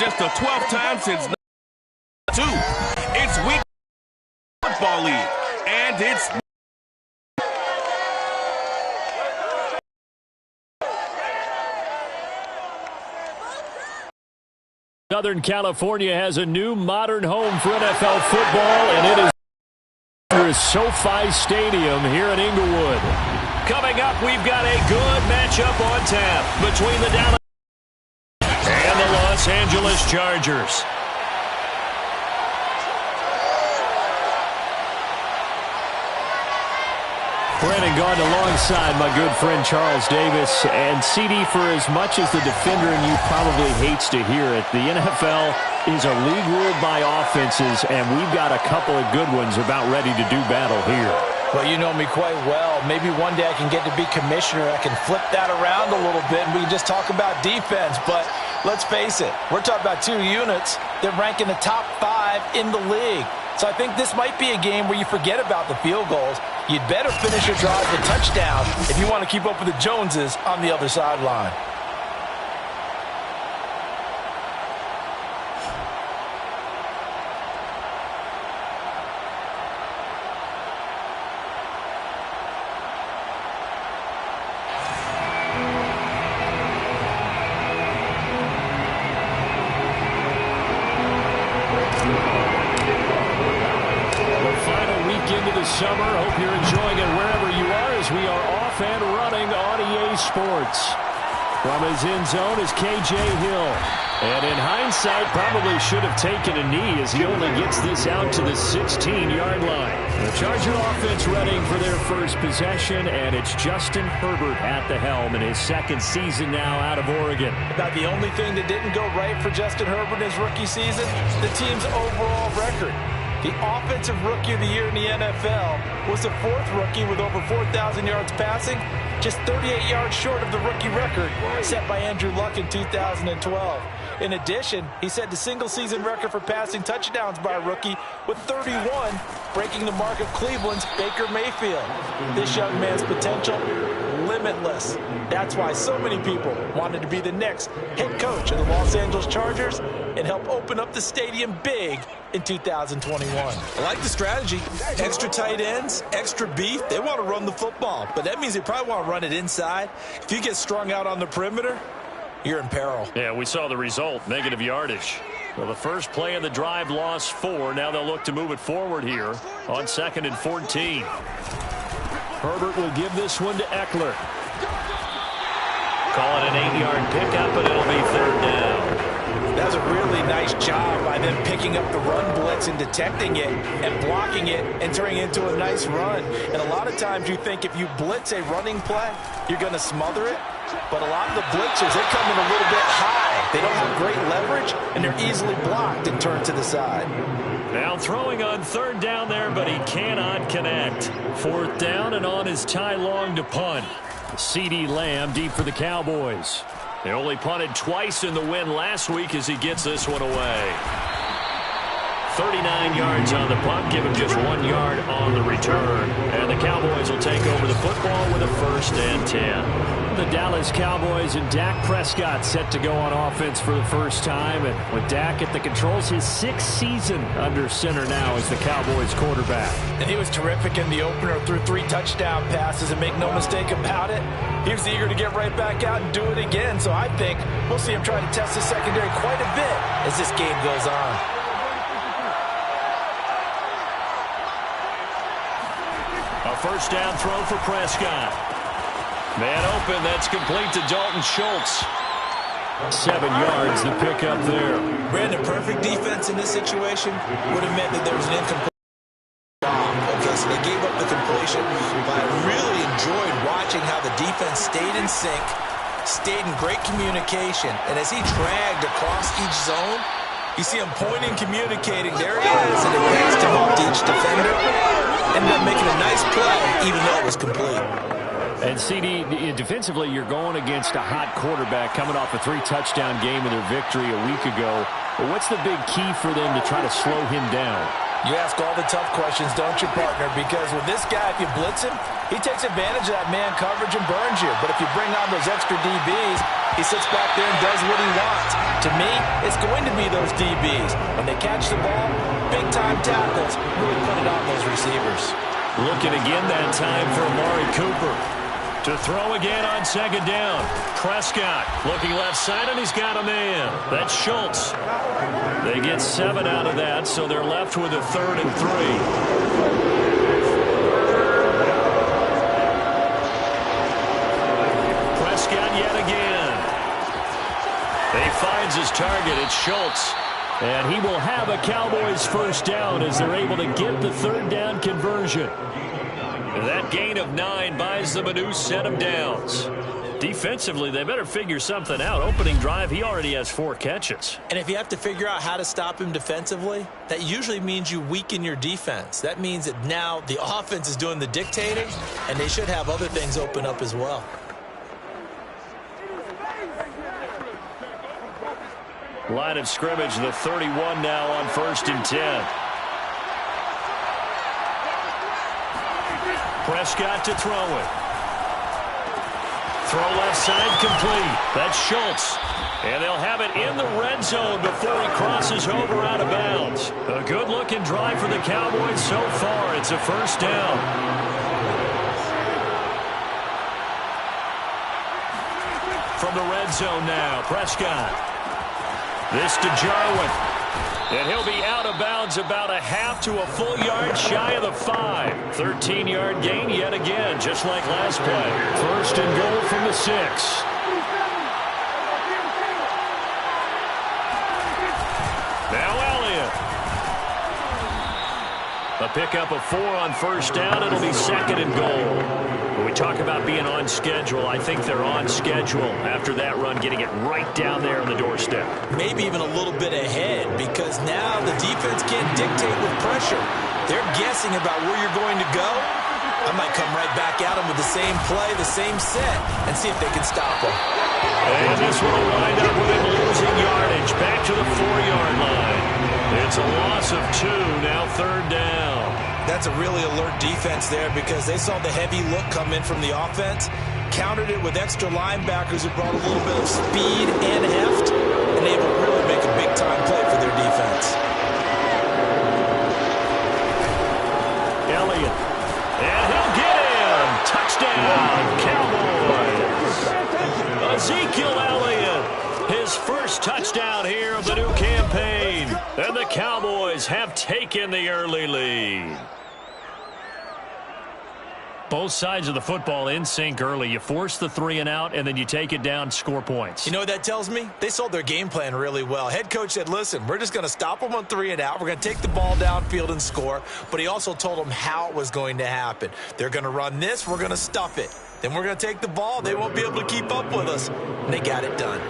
just the 12th time since 2. It's week football league, and it's Southern California has a new modern home for NFL football, and it is SoFi Stadium here in Inglewood. Coming up, we've got a good matchup on tap between the Dallas and the Los Angeles Chargers. Brandon Gaudin alongside my good friend Charles Davis. And CD, for as much as the defender in you probably hates to hear it, the NFL is a league ruled by offenses, and we've got a couple of good ones about ready to do battle here. Well, you know me quite well. Maybe one day I can get to be commissioner. I can flip that around a little bit, and we can just talk about defense. But let's face it, we're talking about two units that rank in the top 5 in the league. So I think this might be a game where you forget about the field goals. You'd better finish your drive with a touchdown if you want to keep up with the Joneses on the other sideline. Summer. Hope you're enjoying it wherever you are as we are off and running on EA Sports. From his end zone is KJ Hill. And in hindsight, probably should have taken a knee as he only gets this out to the 16-yard line. The Charger offense running for their first possession, and it's Justin Herbert at the helm in his second season now out of Oregon. About the only thing that didn't go right for Justin Herbert in his rookie season, the team's overall record. The Offensive Rookie of the Year in the NFL was the 4th rookie with over 4,000 yards passing, just 38 yards short of the rookie record set by Andrew Luck in 2012. In addition, he set the single-season record for passing touchdowns by a rookie with 31, breaking the mark of Cleveland's Baker Mayfield. This young man's potential, limitless. That's why so many people wanted to be the next head coach of the Los Angeles Chargers and help open up the stadium big in 2021. I like the strategy. Extra tight ends, extra beef. They want to run the football, but that means they probably want to run it inside. If you get strung out on the perimeter, you're in peril. Yeah, we saw the result, negative yardage. Well, the first play of the drive lost 4. Now they'll look to move it forward here on 2nd and 14. Herbert will give this one to Eckler. Call it an 8-yard pickup, and it'll be 3rd down. That's a really nice job by them picking up the run blitz and detecting it and blocking it and turning it into a nice run. And a lot of times you think if you blitz a running play, you're going to smother it. But a lot of the blitzers, they come in a little bit high. They don't have great leverage, and they're easily blocked and turned to the side. Now throwing on 3rd down there, but he cannot connect. 4th down, and on is Ty Long to punt. CeeDee Lamb deep for the Cowboys. They only punted twice in the win last week as he gets this one away. 39 yards on the punt, give him just 1 yard on the return. And the Cowboys will take over the football with a 1st and 10. The Dallas Cowboys and Dak Prescott set to go on offense for the first time. And with Dak at the controls, his 6th season under center now as the Cowboys quarterback. And he was terrific in the opener, threw 3 touchdown passes, and make no mistake about it, he was eager to get right back out and do it again. So I think we'll see him try to test the secondary quite a bit as this game goes on. A 1st down throw for Prescott. Man open, that's complete to Dalton Schultz. 7 yards, the pickup there. Brandon, perfect defense in this situation would have meant that there was an incomplete bomb. Okay, so they gave up the completion, but I really enjoyed watching how the defense stayed in sync, stayed in great communication, and as he dragged across each zone, you see him pointing, communicating, there he is, and it passed him off to each defender. Ended up making a nice play, even though it was complete. And CD, defensively, you're going against a hot quarterback coming off a 3-touchdown game in their victory a week ago. But what's the big key for them to try to slow him down? You ask all the tough questions, don't you, partner? Because with this guy, if you blitz him, he takes advantage of that man coverage and burns you. But if you bring on those extra DBs, he sits back there and does what he wants. To me, it's going to be those DBs. When they catch the ball, big-time tackles, really put it on those receivers. Looking again that time for Amari Cooper. To throw again on second down. Prescott looking left side, and he's got a man. That's Schultz. They get 7 out of that, so they're left with a 3rd and 3. Prescott yet again. He finds his target. It's Schultz. And he will have a Cowboys first down as they're able to get the 3rd down conversion. That gain of 9 buys them a new set of downs. Defensively, they better figure something out. Opening drive, he already has 4 catches. And if you have to figure out how to stop him defensively, that usually means you weaken your defense. That means that now the offense is doing the dictating, and they should have other things open up as well. Line of scrimmage, the 31 now on 1st and 10. Prescott to throw it. Throw left side complete. That's Schultz. And they'll have it in the red zone before he crosses over out of bounds. A good-looking drive for the Cowboys so far. It's a first down. From the red zone now, Prescott. This to Jarwin. And he'll be out of bounds about a half to a full yard shy of the 5. 13-yard gain yet again, just like last play. 1st and goal from the 6. Now Elliott. A pickup of 4 on first down. It'll be 2nd and goal. When we talk about being on schedule, I think they're on schedule after that run, getting it right down there on the doorstep. Maybe even a little bit ahead, because now the defense can't dictate with pressure. They're guessing about where you're going to go. I might come right back at them with the same play, the same set, and see if they can stop them. And this one will wind up with him losing yardage back to the 4-yard line. It's a loss of 2, now 3rd down. That's a really alert defense there, because they saw the heavy look come in from the offense, countered it with extra linebackers who brought a little bit of speed and heft, and able to really make a big-time play for their defense. Elliott. And he'll get in. Touchdown, Cowboys. Ezekiel Elliott. His first touchdown here of the new campaign. And the Cowboys have taken the early lead. Both sides of the football in sync early. You force the 3 and out, and then you take it down, score points. You know what that tells me? They sold their game plan really well. Head coach said, listen, we're just going to stop them on 3 and out. We're going to take the ball downfield and score. But he also told them how it was going to happen. They're going to run this. We're going to stuff it. Then we're going to take the ball. They won't be able to keep up with us. And they got it done.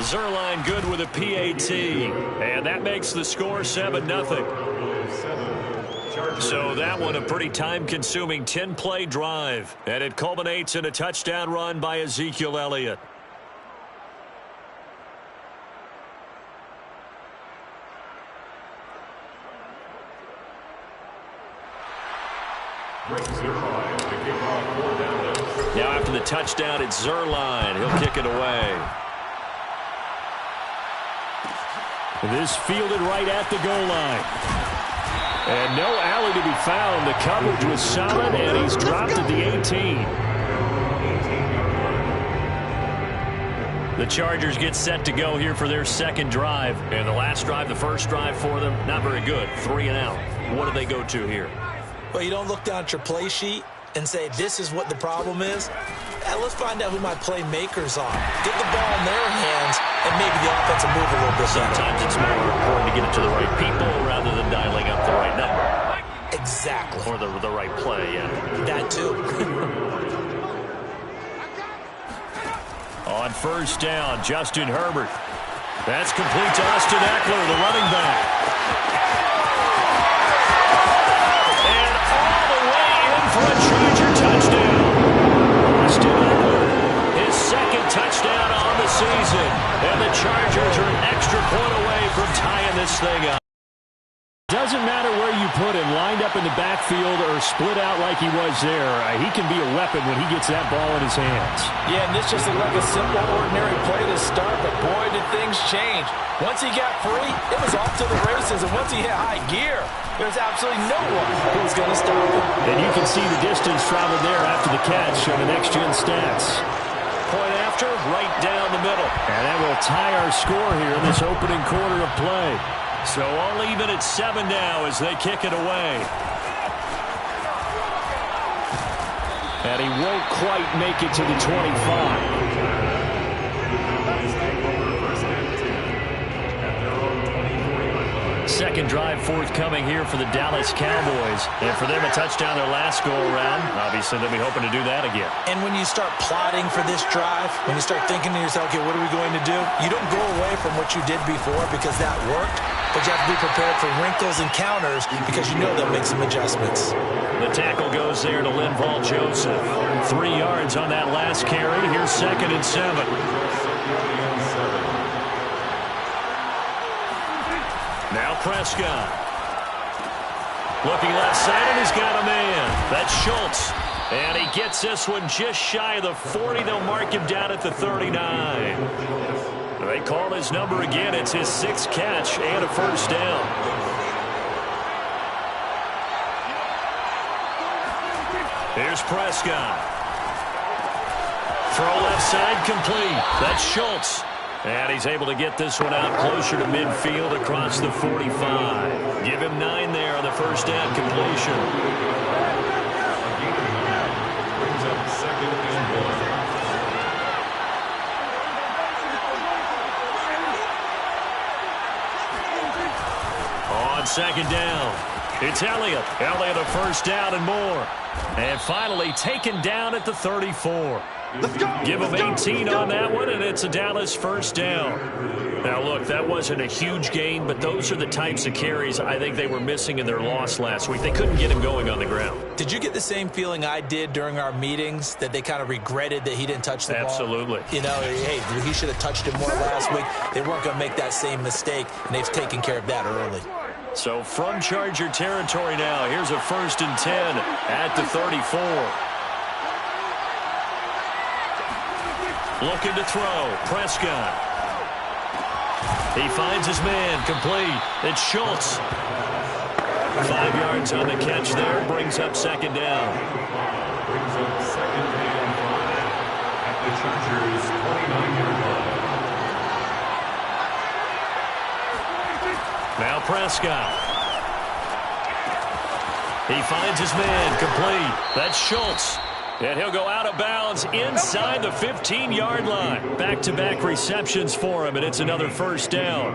Zerline good with a PAT. And that makes the score 7-0. So that one a pretty time-consuming 10-play drive. And it culminates in a touchdown run by Ezekiel Elliott. Now after the touchdown, it's Zerline. He'll kick it away. This fielded right at the goal line. And no alley to be found. The coverage was solid, and he's dropped at the 18. The Chargers get set to go here for their second drive. And the last drive, the first drive for them, not very good. 3 and out. What do they go to here? Well, you don't look down at your play sheet and say, this is what the problem is. Let's find out who my playmakers are. Get the ball in their hands, and maybe the offense will move a little bit better. Sometimes it's more important to get it to the right people rather than dialing up the right number. Exactly. Or the right play, yeah. That too. On first down, Justin Herbert. That's complete to Austin Eckler, the running back. And all the way in for a Charger touchdown. Austin Eckler, his second touchdown on the season. And the Chargers are an extra point away from tying this thing up. Doesn't matter where you put him, lined up in the backfield or split out like he was there. He can be a weapon when he gets that ball in his hands. Yeah, and this just looked like a simple, ordinary play to start, but boy, did things change. Once he got free, it was off to the races, and once he hit high gear, there's absolutely no one who was going to stop him. And you can see the distance traveled there after the catch on the next-gen stats. Point after, right down the middle. And that will tie our score here in this opening quarter of play. So all even at 7 now as they kick it away. And he won't quite make it to the 25. Second drive forthcoming here for the Dallas Cowboys. And for them, a touchdown their last go-around. Obviously, they'll be hoping to do that again. And when you start plotting for this drive, when you start thinking to yourself, okay, what are we going to do? You don't go away from what you did before because that worked, but you have to be prepared for wrinkles and counters because you know they'll make some adjustments. The tackle goes there to Linval Joseph. 3 yards on that last carry. Here's 2nd and 7. Now Prescott. Looking left side, and he's got a man. That's Schultz. And he gets this one just shy of the 40. They'll mark him down at the 39. They call his number again. It's his 6th catch and a first down. Here's Prescott. Throw left side complete. That's Schultz. And he's able to get this one out closer to midfield across the 45. Give him 9 there on the first down completion. Brings up 2nd and 1. On 2nd down, it's Elliott. Elliott a first down and more. And finally taken down at the 34. Give him 18 on that one, and it's a Dallas first down. Now, look, that wasn't a huge gain, but those are the types of carries I think they were missing in their loss last week. They couldn't get him going on the ground. Did you get the same feeling I did during our meetings, that they kind of regretted that he didn't touch the ball? Absolutely. You know, hey, he should have touched it more last week. They weren't going to make that same mistake, and they've taken care of that early. So from Charger territory now, here's a 1st and 10 at the 34. Looking to throw. Prescott. He finds his man. Complete. It's Schultz. 5 yards on the catch there. Brings up 2nd down. Brings up 2nd and 5 at the Chargers' 29-yard line. Now Prescott. He finds his man. Complete. That's Schultz. And he'll go out of bounds inside the 15-yard line. Back-to-back receptions for him, and it's another first down.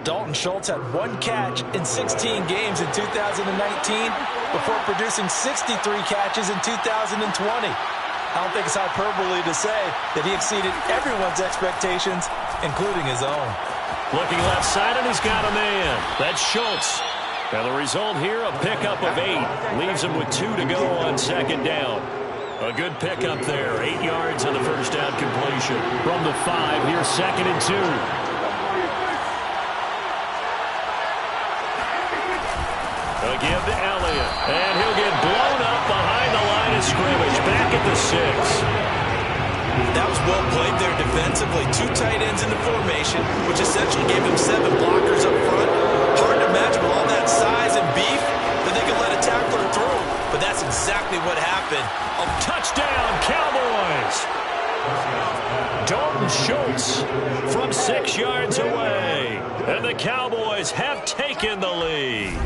Dalton Schultz had 1 catch in 16 games in 2019 before producing 63 catches in 2020. I don't think it's hyperbole to say that he exceeded everyone's expectations, including his own. Looking left side, and he's got a man. That's Schultz. Now the result here, a pickup of 8. Leaves him with 2 to go on 2nd down. A good pickup there. 8 yards on the first down completion. From the 5, here's 2nd and 2. A give to Elliott. And he'll get blown up behind the line of scrimmage. Back at the 6. That was well played there defensively. 2 tight ends in the formation, which essentially gave him 7 blockers up front. Hard to imagine with all that size and beef that they could let a tackler through. But that's exactly what happened. A touchdown, Cowboys! Dalton Schultz from 6 yards away. And the Cowboys have taken the lead.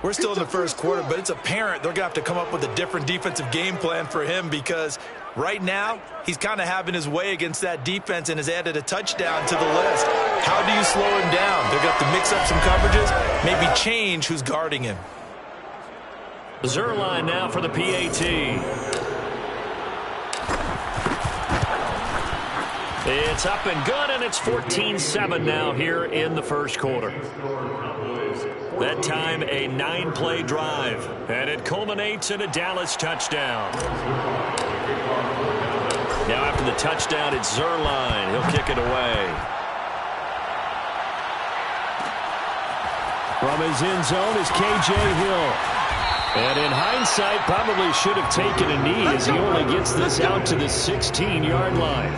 We're still in the first quarter, but it's apparent they're going to have to come up with a different defensive game plan for him because right now he's kind of having his way against that defense and has added a touchdown to the list. How do you slow him down? They're going to have to mix up some coverages, maybe change who's guarding him. Zerline now for the PAT. It's up and good, and it's 14-7 now here in the first quarter. That time, a 9-play drive, and it culminates in a Dallas touchdown. Now after after the touchdown, it's Zerline. He'll kick it away. From his end zone is K.J. Hill. And in hindsight, probably should have taken a knee as he only gets this out to the 16-yard line.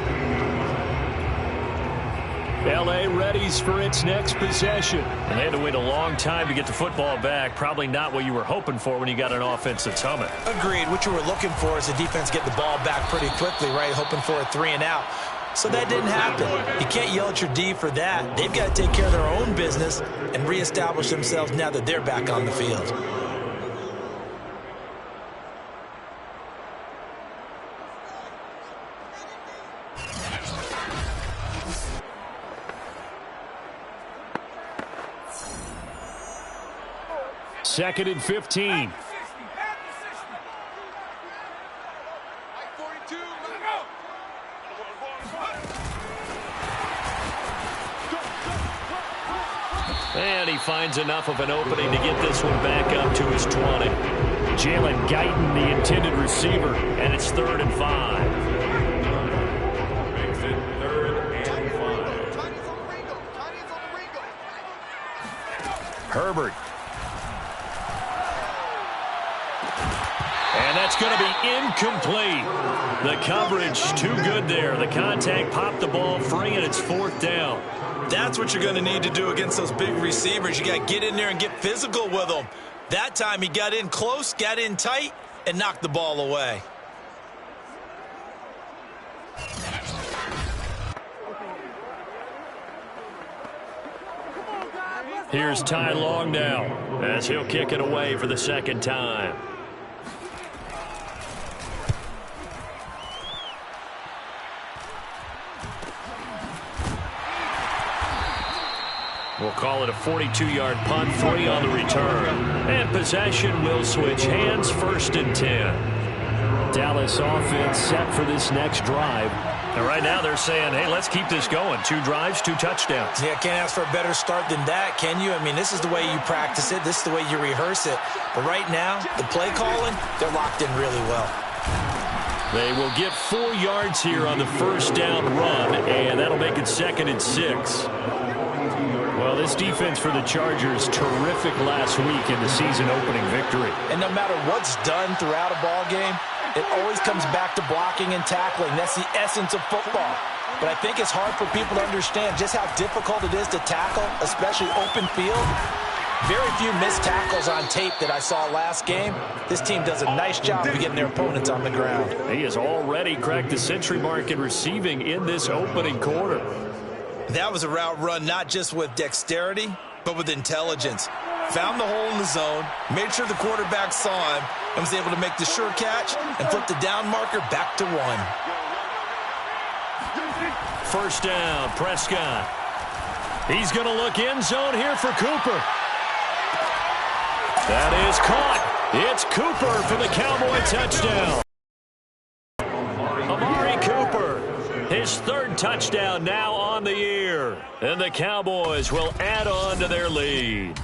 L.A. readies for its next possession. And they had to wait a long time to get the football back. Probably not what you were hoping for when you got an offensive summit. Agreed. What you were looking for is the defense get the ball back pretty quickly, right? Hoping for a 3 and out. So that didn't happen. You can't yell at your D for that. They've got to take care of their own business and reestablish themselves now that they're back on the field. Second and 15. And he finds enough of an opening to get this one back up to his 20. Jalen Guyton, the intended receiver, and it's 3rd and 5. Makes it 3rd and 5. Herbert. And that's going to be incomplete. The coverage too good there. The contact popped the ball free, and it's 4th down. That's what you're going to need to do against those big receivers. You got to get in there and get physical with them. That time he got in close, got in tight, and knocked the ball away. Here's Ty Long now as he'll kick it away for the 2nd time. We'll call it a 42-yard punt, 3 on the return. And possession will switch hands, 1st and 10. Dallas offense set for this next drive. And right now they're saying, hey, let's keep this going. 2 drives, 2 touchdowns. Yeah, can't ask for a better start than that, can you? I mean, this is the way you practice it. This is the way you rehearse it. But right now, the play calling, they're locked in really well. They will get 4 yards here on the 1st down run, and that'll make it 2nd and 6. Well, this defense for the Chargers, terrific last week in the season-opening victory. And no matter what's done throughout a ball game, it always comes back to blocking and tackling. That's the essence of football. But I think it's hard for people to understand just how difficult it is to tackle, especially open field. Very few missed tackles on tape that I saw last game. This team does a nice job of getting their opponents on the ground. He has already cracked the century mark in receiving in this opening quarter. That was a route run not just with dexterity, but with intelligence. Found the hole in the zone, made sure the quarterback saw him, and was able to make the sure catch and flip the down marker back to 1. 1st down, Prescott. He's going to look end zone here for Cooper. That is caught. It's Cooper for the Cowboy touchdown. Amari Cooper, his 3rd touchdown now on the year. And the Cowboys will add on to their lead.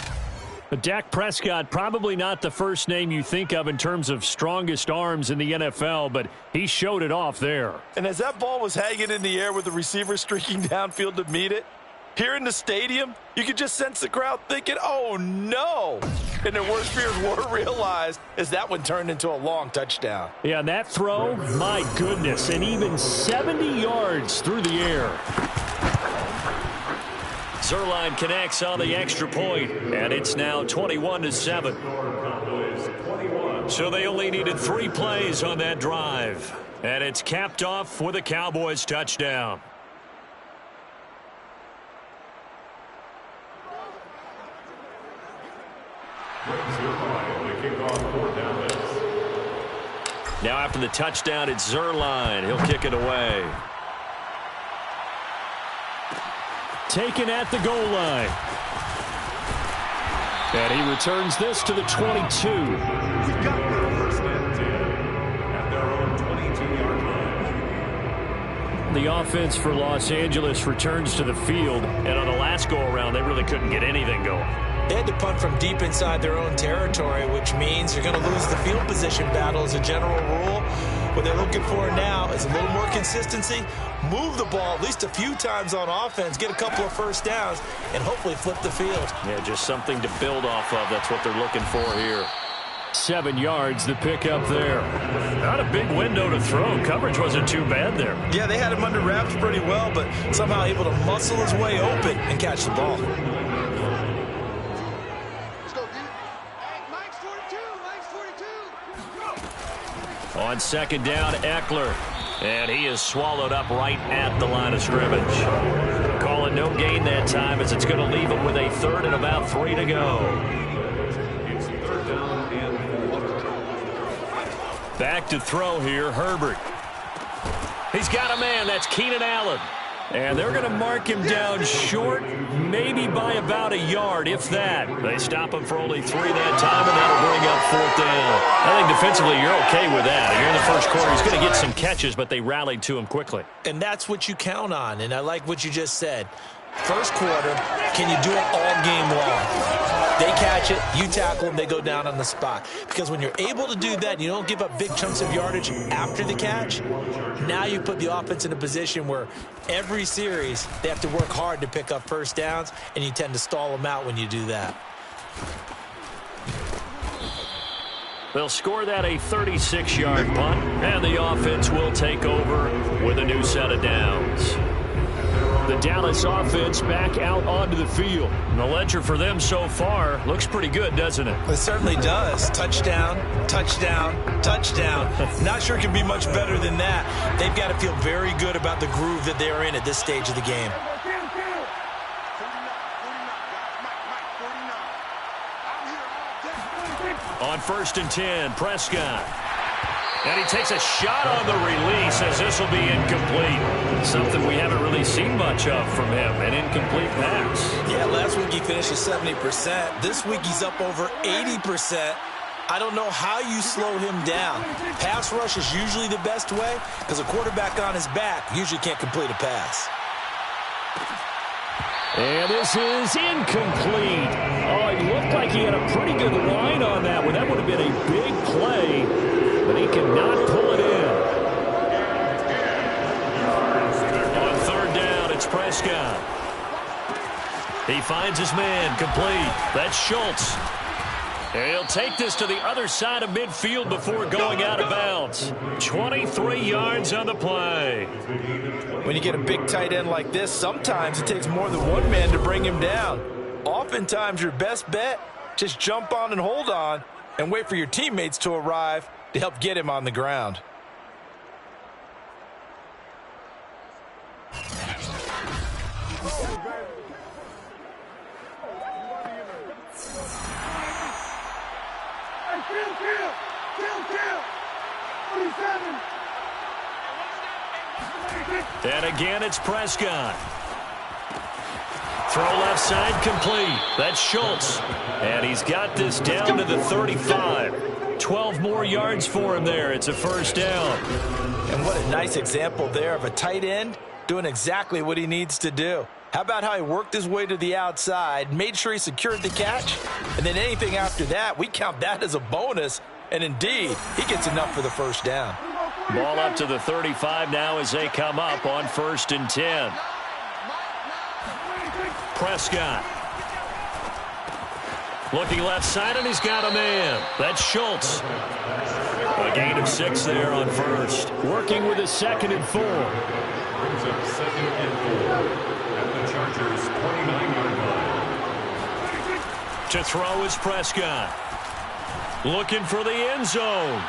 Dak Prescott, probably not the first name you think of in terms of strongest arms in the NFL, but he showed it off there. And as that ball was hanging in the air with the receiver streaking downfield to meet it, here in the stadium, you could just sense the crowd thinking, oh, no. And their worst fears were realized as that one turned into a long touchdown. Yeah, and that throw, my goodness, and even 70 yards through the air. Zerline connects on the extra point, and it's now 21-7. So they only needed 3 plays on that drive, and it's capped off with a Cowboys touchdown. Now after the touchdown, it's Zerline. He'll kick it away. Taken at the goal line. And he returns this to the 22. The offense for Los Angeles returns to the field, and on the last go-around, they really couldn't get anything going. They had to punt from deep inside their own territory, which means you're going to lose the field position battle as a general rule. What they're looking for now is a little more consistency, move the ball at least a few times on offense, get a couple of first downs, and hopefully flip the field. Yeah, just something to build off of. That's what they're looking for here. 7 yards, the pickup there. Not a big window to throw. Coverage wasn't too bad there. Yeah, they had him under wraps pretty well, but somehow able to muscle his way open and catch the ball. On second down, Eckler. And he is swallowed up right at the line of scrimmage. Calling no gain that time as it's going to leave him with a 3rd and about 3 to go. It's 3rd down and 4. Back to throw here, Herbert. He's got a man. That's Keenan Allen. And they're going to mark him down short, maybe by about a yard, if that. They stop him for only 3 that time, and that'll bring up 4th down. I think defensively you're okay with that. You're in the first quarter. He's going to get some catches, but they rallied to him quickly. And that's what you count on, and I like what you just said. First quarter, can you do it all game long? They catch it, you tackle them, they go down on the spot. Because when you're able to do that, you don't give up big chunks of yardage after the catch. Now you put the offense in a position where every series they have to work hard to pick up first downs, and you tend to stall them out when you do that. They'll score that a 36-yard punt, and the offense will take over with a new set of downs. The Dallas offense back out onto the field. And the ledger for them so far looks pretty good, doesn't it? It certainly does. Touchdown, touchdown, touchdown. Not sure it can be much better than that. They've got to feel very good about the groove that they're in at this stage of the game. On 1st and 10, Prescott. And he takes a shot on the release as this will be incomplete. Something we haven't really seen much of from him, an incomplete pass. Yeah, last week he finished at 70%. This week he's up over 80%. I don't know how you slow him down. Pass rush is usually the best way because a quarterback on his back usually can't complete a pass. And this is incomplete. Oh, it looked like he had a pretty good line on that one. That would have been a big play, but he cannot pull it in. On 3rd down, it's Prescott. He finds his man, complete. That's Schultz. And he'll take this to the other side of midfield before going out of bounds. 23 yards on the play. When you get a big tight end like this, sometimes it takes more than one man to bring him down. Oftentimes, your best bet, just jump on and hold on and wait for your teammates to arrive to help get him on the ground. And again, it's Prescott. Throw left side, complete. That's Schultz. And he's got this down to the 35. 12 more yards for him there. It's a 1st down. And what a nice example there of a tight end doing exactly what he needs to do. How about how he worked his way to the outside, made sure he secured the catch, and then anything after that, we count that as a bonus. And indeed, he gets enough for the 1st down. Ball up to the 35 now as they come up on 1st and 10. Prescott. Looking left side, and he's got a man. That's Schultz. A gain of 6 there on 1st. Working with a 2nd and 4. Brings up 2nd and 4 at the Chargers' 29-yard line. To throw is Prescott. Looking for the end zone.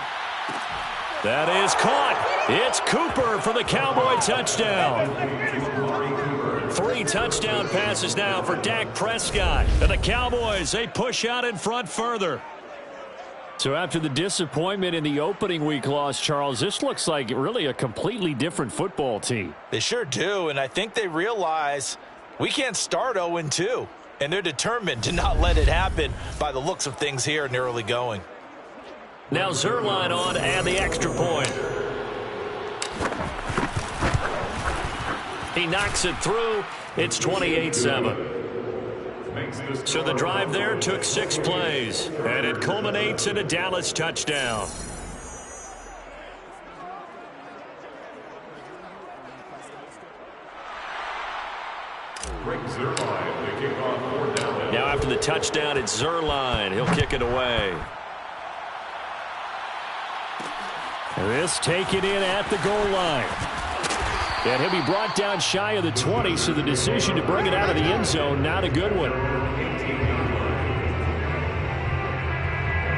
That is caught. It's Cooper for the Cowboy touchdown. 3 touchdown passes now for Dak Prescott. And the Cowboys, they push out in front further. So after the disappointment in the opening week loss, Charles, this looks like really a completely different football team. They sure do, and I think they realize we can't start 0-2. And they're determined to not let it happen by the looks of things here in the early going. Now Zerline on to add the extra point. He knocks it through. It's 28-7. So the drive there took 6 plays, and it culminates in a Dallas touchdown. Now after the touchdown, it's Zerline. He'll kick it away. This taken in at the goal line. And he'll be brought down shy of the 20, so the decision to bring it out of the end zone, not a good one.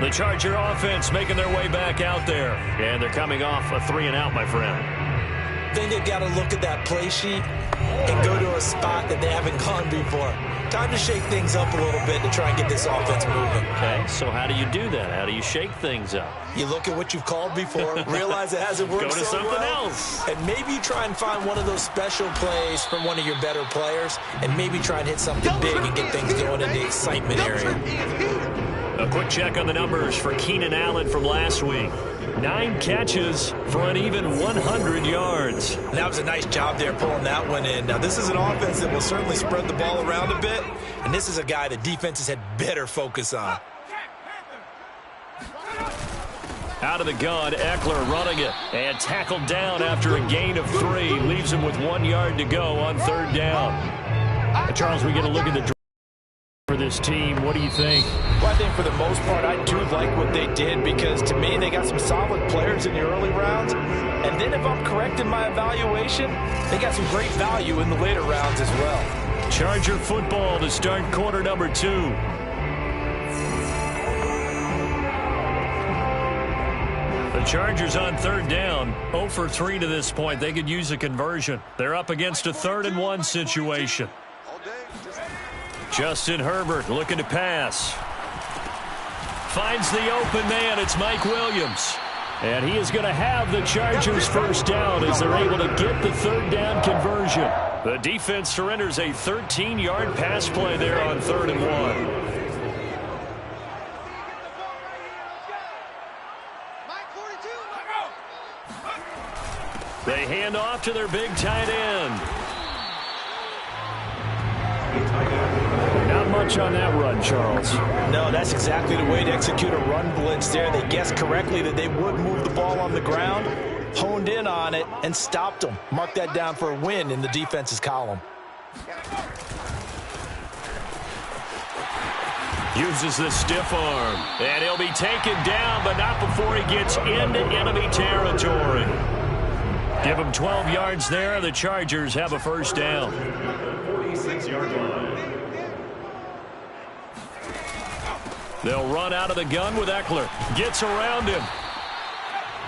The Charger offense making their way back out there. And they're coming off a 3-and-out, my friend. I think they've got to look at that play sheet and go to a spot that they haven't gone before. Time to shake things up a little bit to try and get this offense moving. Okay, so how do you do that? How do you shake things up? You look at what you've called before, realize it hasn't worked Go to so something well, else. and maybe you try and find one of those special plays from one of your better players, and maybe try and hit something big and get things going in the excitement area. A quick check on the numbers for Keenan Allen from last week. 9 catches for an even 100 yards. And that was a nice job there pulling that one in. Now, this is an offense that will certainly spread the ball around a bit, and this is a guy that defenses had better focus on. Out of the gun, Eckler running it and tackled down after a gain of 3. Leaves him with 1 yard to go on 3rd down. Charles, we get a look at the draw for this team. What do you think? Well, I think for the most part, I do like what they did because, to me, they got some solid players in the early rounds. And then if I'm correct in my evaluation, they got some great value in the later rounds as well. Charger football to start quarter number 2. The Chargers on 3rd down, 0 for 3 to this point. They could use a conversion. They're up against a 3rd-and-1 situation. Justin Herbert looking to pass. Finds the open man. It's Mike Williams. And he is going to have the Chargers first down as they're able to get the 3rd down conversion. The defense surrenders a 13-yard pass play there on 3rd and 1. They hand off to their big tight end. Not much on that run, Charles. No, that's exactly the way to execute a run blitz there. They guessed correctly that they would move the ball on the ground, honed in on it, and stopped them. Mark that down for a win in the defense's column. Uses the stiff arm, and he'll be taken down, but not before he gets into enemy territory. Give him 12 yards there. The Chargers have a first down. 46-yard line. They'll run out of the gun with Eckler. Gets around him.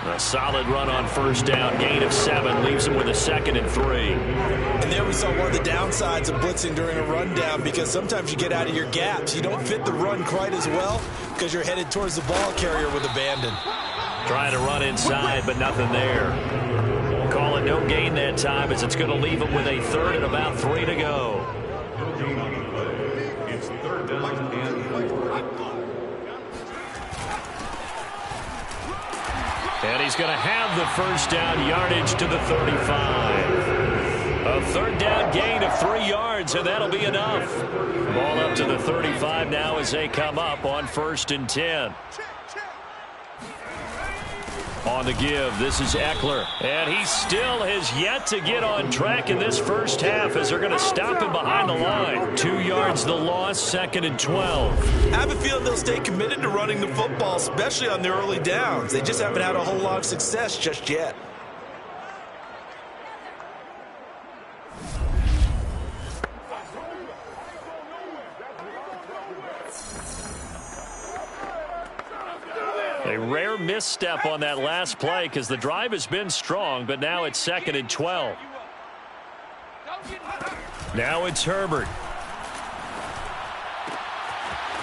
A solid run on first down. Gain of 7. Leaves him with a 2nd and 3. And there we saw one of the downsides of blitzing during a rundown, because sometimes you get out of your gaps. You don't fit the run quite as well because you're headed towards the ball carrier with abandon. Trying to run inside, but nothing there. Call it no gain that time, as it's going to leave him with a 3rd and about 3 to go. No gain on the play. It's 3rd down and 4. And he's going to have the first down, yardage to the 35. A 3rd down gain of 3 yards, and that'll be enough. Ball up to the 35 now as they come up on 1st and 10. On the give, this is Eckler. And he still has yet to get on track in this first half, as they're going to stop him behind the line. 2 yards the loss, 2nd and 12. I have a feeling they'll stay committed to running the football, especially on the early downs. They just haven't had a whole lot of success just yet. A rare misstep on that last play, because the drive has been strong, but now it's 2nd and 12. Now it's Herbert.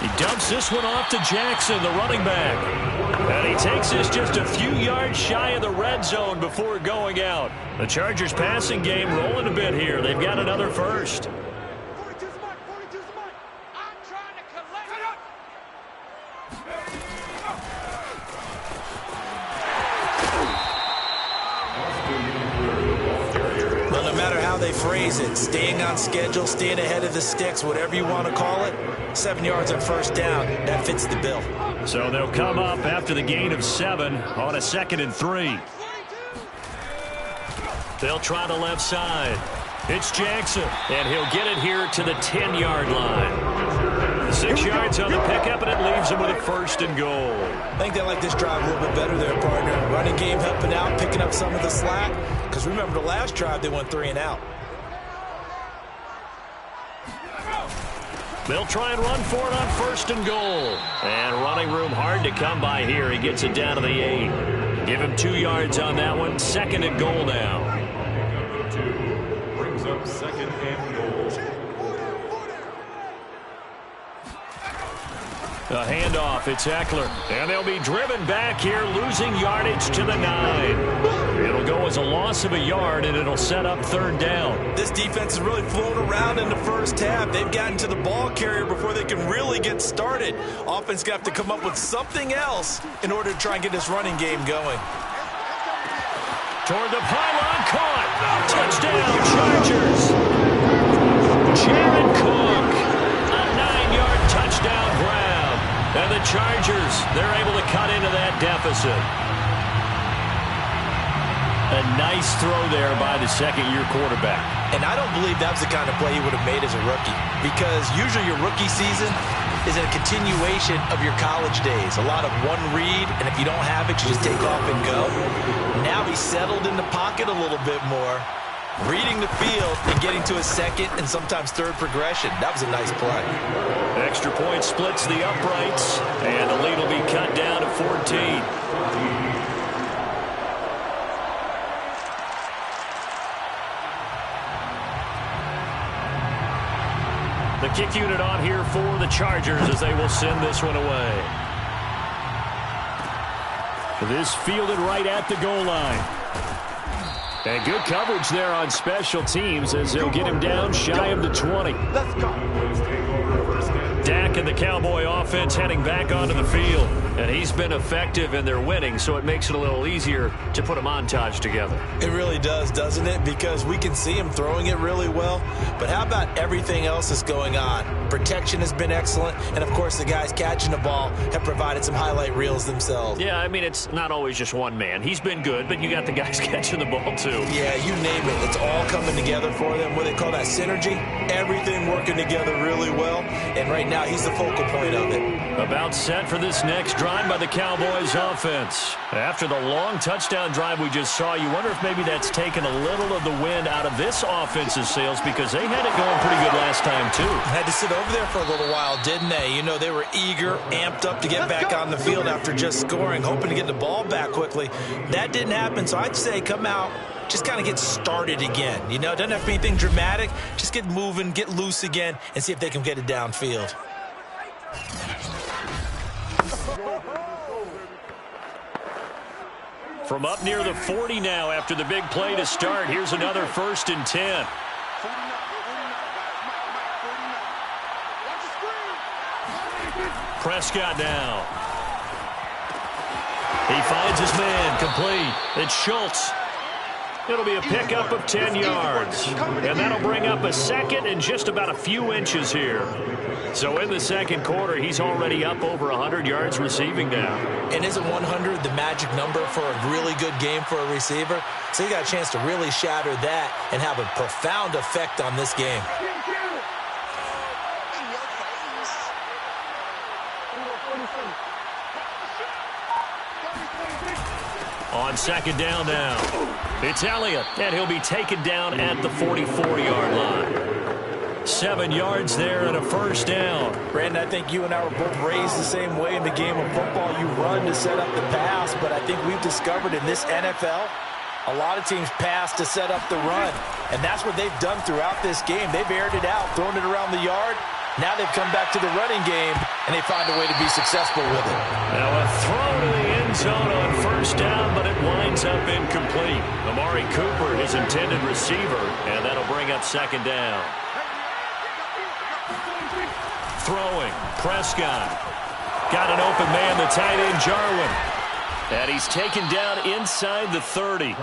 He dumps this one off to Jackson, the running back. And he takes this just a few yards shy of the red zone before going out. The Chargers passing game rolling a bit here. They've got another first. They phrase it, staying on schedule, staying ahead of the sticks, whatever you want to call it. 7 yards on first down, that fits the bill. So they'll come up after the gain of 7 on a 2nd and 3. They'll try the left side. It's Jackson, and he'll get it here to the 10-yard line. 6 yards on the pickup, and it leaves him with a 1st and goal. I think they like this drive a little bit better there, partner. Running game helping out, picking up some of the slack. Because remember, the last drive, they went 3 and out. They'll try and run for it on 1st and goal. And running room hard to come by here. He gets it down to the 8. Give him 2 yards on that one. 2nd and goal now. Number 2 brings up 2nd and goal. A handoff, it's Eckler. And they'll be driven back here, losing yardage to the 9. It'll go as a loss of a yard, and it'll set up 3rd down. This defense is really flown around in the first half. They've gotten to the ball carrier before they can really get started. Offense got to come up with something else in order to try and get this running game going. Toward the pylon, caught. Touchdown, Chargers. Jared Cook, a 9-yard touchdown grab. And the Chargers, they're able to cut into that deficit. A nice throw there by the 2nd-year quarterback. And I don't believe that was the kind of play he would have made as a rookie. Because usually your rookie season is a continuation of your college days. A lot of one read, and if you don't have it, you just take off and go. Now he's settled in the pocket a little bit more, reading the field and getting to a 2nd and sometimes 3rd progression. That was a nice play. Extra point splits the uprights, and the lead will be cut down to 14. The kick unit on here for the Chargers as they will send this one away. This fielded right at the goal line. And good coverage there on special teams as they'll get him down shy of the 20. Let's go. Dak and the Cowboy offense heading back onto the field. And he's been effective and they're winning, so it makes it a little easier to put a montage together. It really does, doesn't it? Because we can see him throwing it really well. But how about everything else that's going on? Protection has been excellent. And, of course, the guys catching the ball have provided some highlight reels themselves. Yeah, I mean, it's not always just one man. He's been good, but you got the guys catching the ball, too. Yeah, you name it. It's all coming together for them. What they call that synergy. Everything working together really well. And right now, he's the focal point of it. About set for this next drive by the Cowboys offense. After the long touchdown drive we just saw, you wonder if maybe that's taken a little of the wind out of this offense's sails because they had it going pretty good last time, too. Had to sit over there for a little while, didn't they? You know, they were eager, amped up to get back on the field after just scoring, hoping to get the ball back quickly. That didn't happen, so I'd say come out, just kind of get started again. You know, it doesn't have to be anything dramatic. Just get moving, get loose again, and see if they can get it downfield. From up near the 40 now after the big play to start. Here's another 1st and 10. Prescott now. He finds his man, complete. It's Schultz. It'll be a pickup of 10 yards. And that'll bring up a 2nd and just about a few inches here. So in the 2nd quarter, he's already up over 100 yards receiving now. And isn't 100 the magic number for a really good game for a receiver? So you got a chance to really shatter that and have a profound effect on this game. On 2nd down now, it's Elliott, and he'll be taken down at the 44-yard line. 7 yards there and a 1st down. Brandon, I think you and I were both raised the same way in the game of football. You run to set up the pass, but I think we've discovered in this NFL, a lot of teams pass to set up the run, and that's what they've done throughout this game. They've aired it out, thrown it around the yard. Now they've come back to the running game, and they find a way to be successful with it. Now a throw to the end zone on 1st down, but it winds up incomplete. Amari Cooper, his intended receiver, and that'll bring up 2nd down. Throwing, Prescott. Got an open man, the tight end, Jarwin. And he's taken down inside the 30.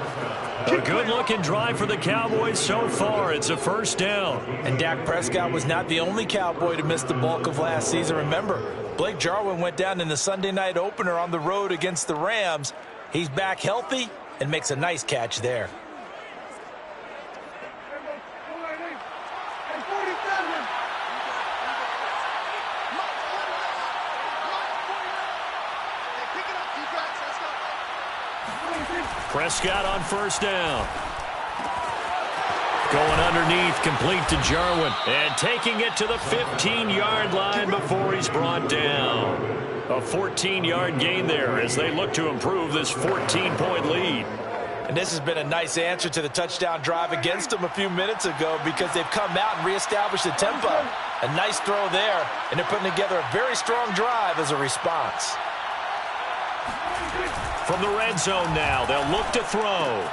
A good-looking drive for the Cowboys so far. It's a 1st down. And Dak Prescott was not the only Cowboy to miss the bulk of last season. Remember, Blake Jarwin went down in the Sunday night opener on the road against the Rams. He's back healthy and makes a nice catch there. Prescott on first down. Going underneath, complete to Jarwin. And taking it to the 15-yard line before he's brought down. A 14-yard gain there as they look to improve this 14-point lead. And this has been a nice answer to the touchdown drive against them a few minutes ago because they've come out and reestablished the tempo. A nice throw there, and they're putting together a very strong drive as a response. From the red zone now, they'll look to throw.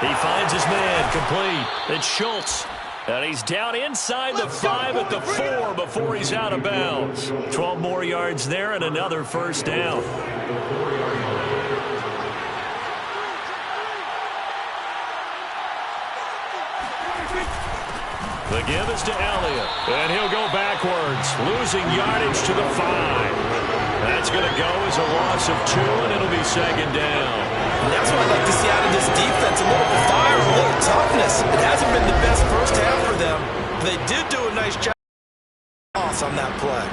He finds his man, complete. It's Schultz. And he's down inside the 5 at the 4 before he's out of bounds. 12 more yards there and another first down. The give is to Elliott, and he'll go backwards, losing yardage to the 5. That's going to go as a loss of 2, and it'll be second down. And that's what I like to see out of this defense, a little fire, a little toughness. It hasn't been the best first half for them, but they did do a nice job on that play.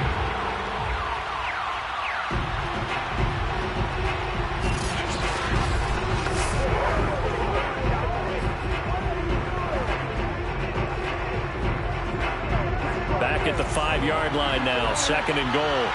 Back at the 5-yard line now, second and goal.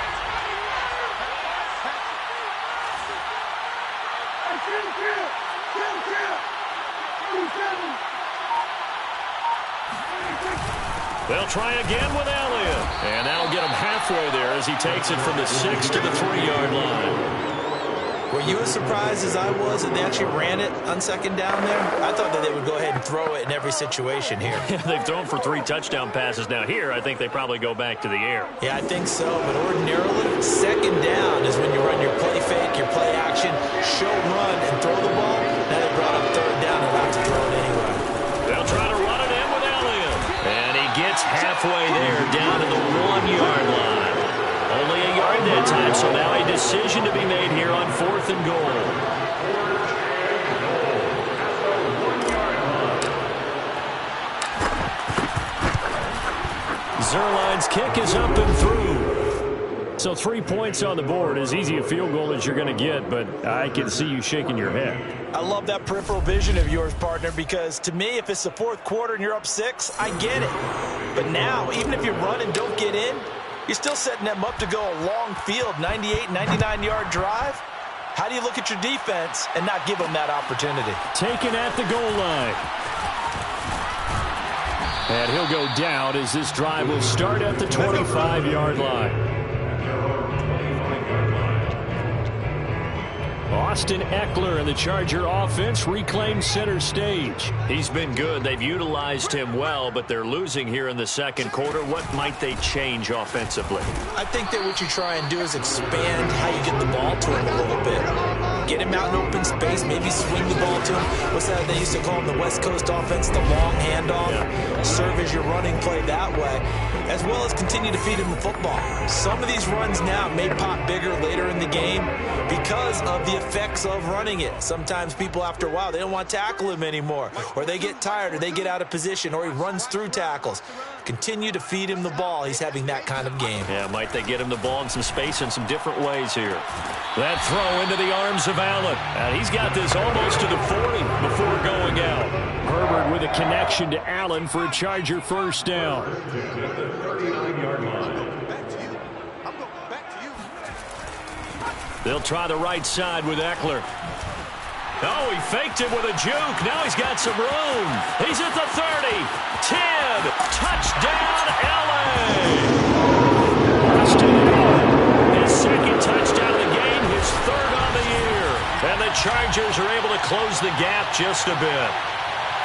They'll try again with Elliott, and that'll get him halfway there as he takes it from the 6 to the 3-yard line. Were you as surprised as I was that they actually ran it on second down there? I thought that they would go ahead and throw it in every situation here. They've thrown for 3 touchdown passes now. Here, I think they probably go back to the air. Yeah, I think so, but ordinarily, second down is when you run your play fake, your play action, show run, and throw the ball. Now they brought up third down and about to throw it anyway. They'll try to run it in with Elliott. And he gets halfway there, down to the 1-yard line. Only a yard that time, so now a decision to be made here on 4th and goal. Zerline's kick is up and through. So 3 points on the board, as easy a field goal as you're going to get, but I can see you shaking your head. I love that peripheral vision of yours, partner, because to me, if it's the 4th quarter and you're up 6, I get it. But now, even if you run and don't get in, you're still setting them up to go a long field, 98, 99-yard drive. How do you look at your defense and not give them that opportunity? Taken at the goal line. And he'll go down as this drive will start at the 25-yard line. Austin Eckler and the Charger offense reclaim center stage. He's been good. They've utilized him well, but they're losing here in the second quarter. What might they change offensively? I think that what you try and do is expand how you get the ball to him a little bit. Get him out in open space, maybe swing the ball to him. What's that they used to call him, the West Coast offense, the long handoff? Yeah. Serve as your running play that way, as well as continue to feed him the football. Some of these runs now may pop bigger later in the game because of the effects of running it. Sometimes people, after a while, they don't want to tackle him anymore, or they get tired, or they get out of position, or he runs through tackles. Continue to feed him the ball. He's having that kind of game. Yeah, might they get him the ball in some space in some different ways here. That throw into the arms of Allen. And he's got this almost to the 40 before going out. Herbert with a connection to Allen for a Charger first down. They'll try the right side with Eckler. Oh, he faked it with a juke. Now he's got some room. He's at the 30. 10. Touchdown, L.A. His second touchdown of the game, his third on the year. And the Chargers are able to close the gap just a bit.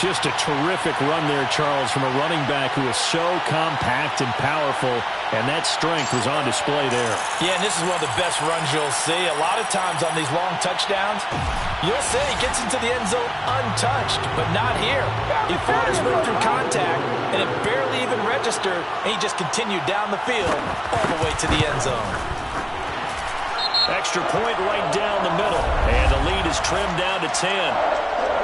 Just a terrific run there, Charles, from a running back who is so compact and powerful, and that strength was on display there. Yeah, and this is one of the best runs you'll see. A lot of times on these long touchdowns, you'll say he gets into the end zone untouched, but not here. He fought his way through contact, and it barely even registered, and he just continued down the field all the way to the end zone. Extra point right down the middle, and the lead is trimmed down to 10.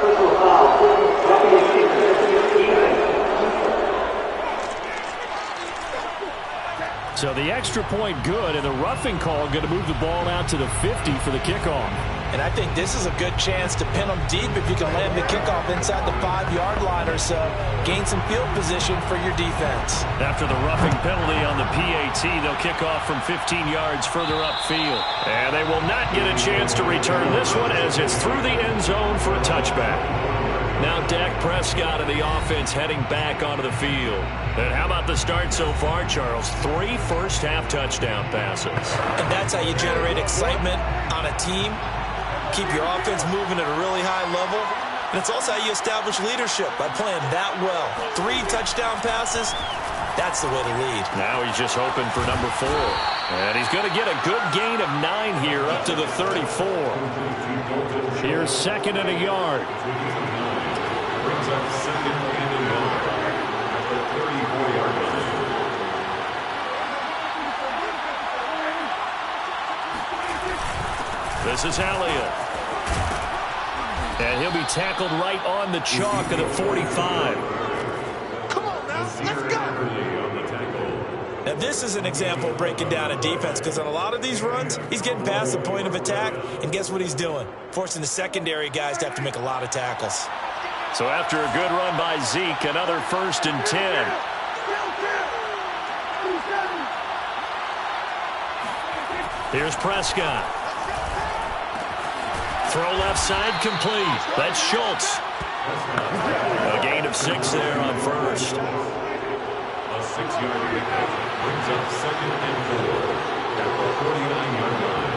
So the extra point good, and the roughing call going to move the ball out to the 50 for the kickoff. And I think this is a good chance to pin them deep if you can land the kickoff inside the 5-yard line or so. Gain some field position for your defense. After the roughing penalty on the PAT, they'll kick off from 15 yards further upfield. And they will not get a chance to return this one as it's through the end zone for a touchback. Now Dak Prescott of the offense heading back onto the field. And how about the start so far, Charles? 3 first-half touchdown passes. And that's how you generate excitement on a team. Keep your offense moving at a really high level. And it's also how you establish leadership by playing that well. 3 touchdown passes, that's the way to lead. Now he's just hoping for number 4. And he's going to get a good gain of 9 here up to the 34. Here's 2nd and a yard. Brings up 2nd and a yard at the 34-yard line. This is Elliott. And he'll be tackled right on the chalk of the 45. Come on now, let's go. Now this is an example of breaking down a defense, because on a lot of these runs, he's getting past the point of attack, and guess what he's doing? Forcing the secondary guys to have to make a lot of tackles. So after a good run by Zeke, another 1st and 10. Here's Prescott. Throw left side complete. That's Schultz. A gain of 6 there on 1st. A 6-yard pickup brings up 2nd and 4 at the 49-yard line.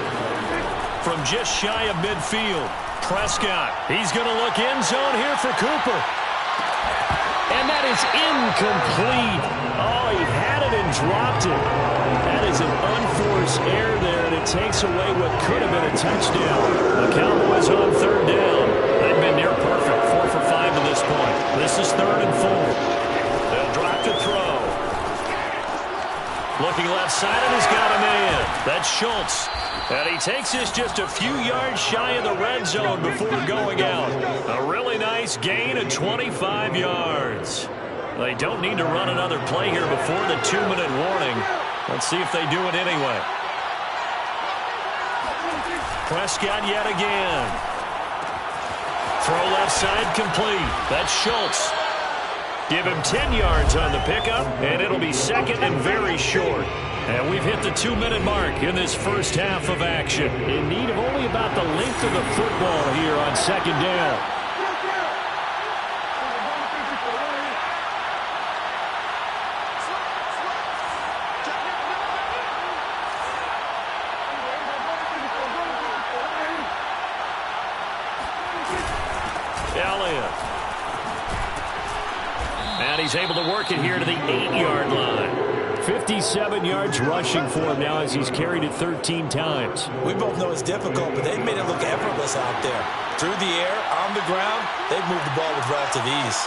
From just shy of midfield, Prescott. He's going to look end zone here for Cooper. And that is incomplete. Oh, he had it and dropped it. That is an unforced error there, and it takes away what could have been a touchdown. The Cowboys on 3rd down. They've been near perfect, 4 for 5 to this point. This is 3rd and 4. They'll drop to throw. Looking left side, and he's got a man. That's Schultz. And he takes this just a few yards shy of the red zone before going out. A really nice gain of 25 yards. They don't need to run another play here before the 2-minute warning. Let's see if they do it anyway. Prescott yet again. Throw left side complete. That's Schultz. Give him 10 yards on the pickup, and it'll be 2nd and very short. And we've hit the 2-minute mark in this first half of action. In need of only about the length of the football here on 2nd down. Elliott. And he's able to work it here to the 8-yard line. 57 yards rushing for him now as he's carried it 13 times. We both know it's difficult, but they've made it look effortless out there. Through the air, on the ground, they've moved the ball with relative ease.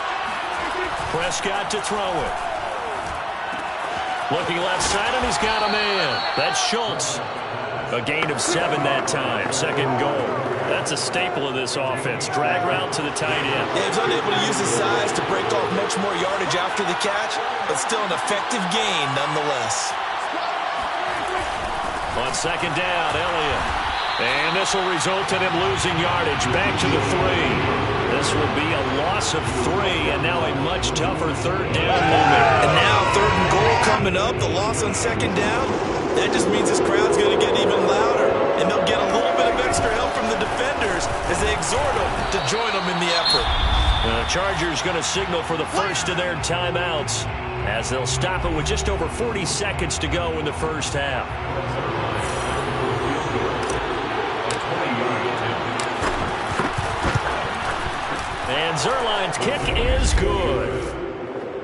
Prescott to throw it. Looking left side, and he's got a man. That's Schultz. A gain of 7 that time. 2nd goal. That's a staple of this offense. Drag route to the tight end. Yeah, he's unable to use his size to break off much more yardage after the catch, but still an effective gain nonetheless. On 2nd down, Elliott. And this will result in him losing yardage back to the 3. This will be a loss of 3, and now a much tougher 3rd down moment. And now 3rd and goal coming up. The loss on 2nd down. That just means this crowd's going to get even louder, and they'll get a little bit of extra help from the defenders as they exhort them to join them in the effort. The Chargers going to signal for the first of their timeouts as they'll stop it with just over 40 seconds to go in the first half. And Zerline's kick is good.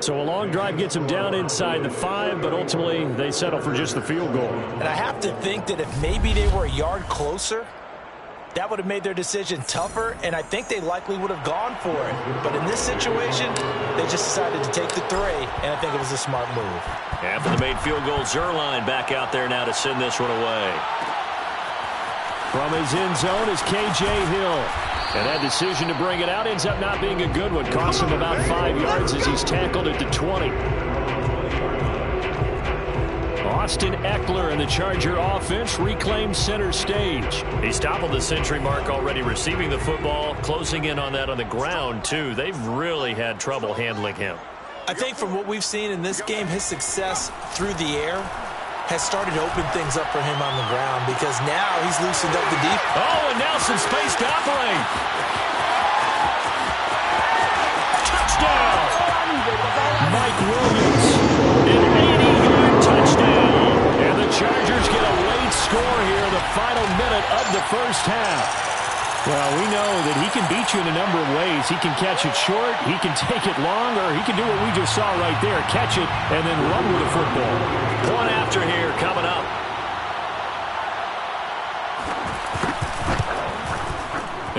So a long drive gets them down inside the 5, but ultimately they settle for just the field goal. And I have to think that if maybe they were a yard closer, that would have made their decision tougher, and I think they likely would have gone for it. But in this situation, they just decided to take the 3, and I think it was a smart move. After the made field goal, Zerline back out there now to send this one away. From his end zone is K.J. Hill. And that decision to bring it out ends up not being a good one. Costs him about 5 yards as he's tackled at the 20. Austin Eckler and the Charger offense reclaim center stage. He's toppled the century mark already receiving the football, closing in on that on the ground, too. They've really had trouble handling him. I think from what we've seen in this game, his success through the air has started to open things up for him on the ground because now he's loosened up the deep. Oh, and now some space to operate. Touchdown! Mike Williams, an 80-yard touchdown. And the Chargers get a late score here in the final minute of the first half. Well, we know that he can beat you in a number of ways. He can catch it short, he can take it long, or he can do what we just saw right there, catch it and then run with the football. One after here coming up.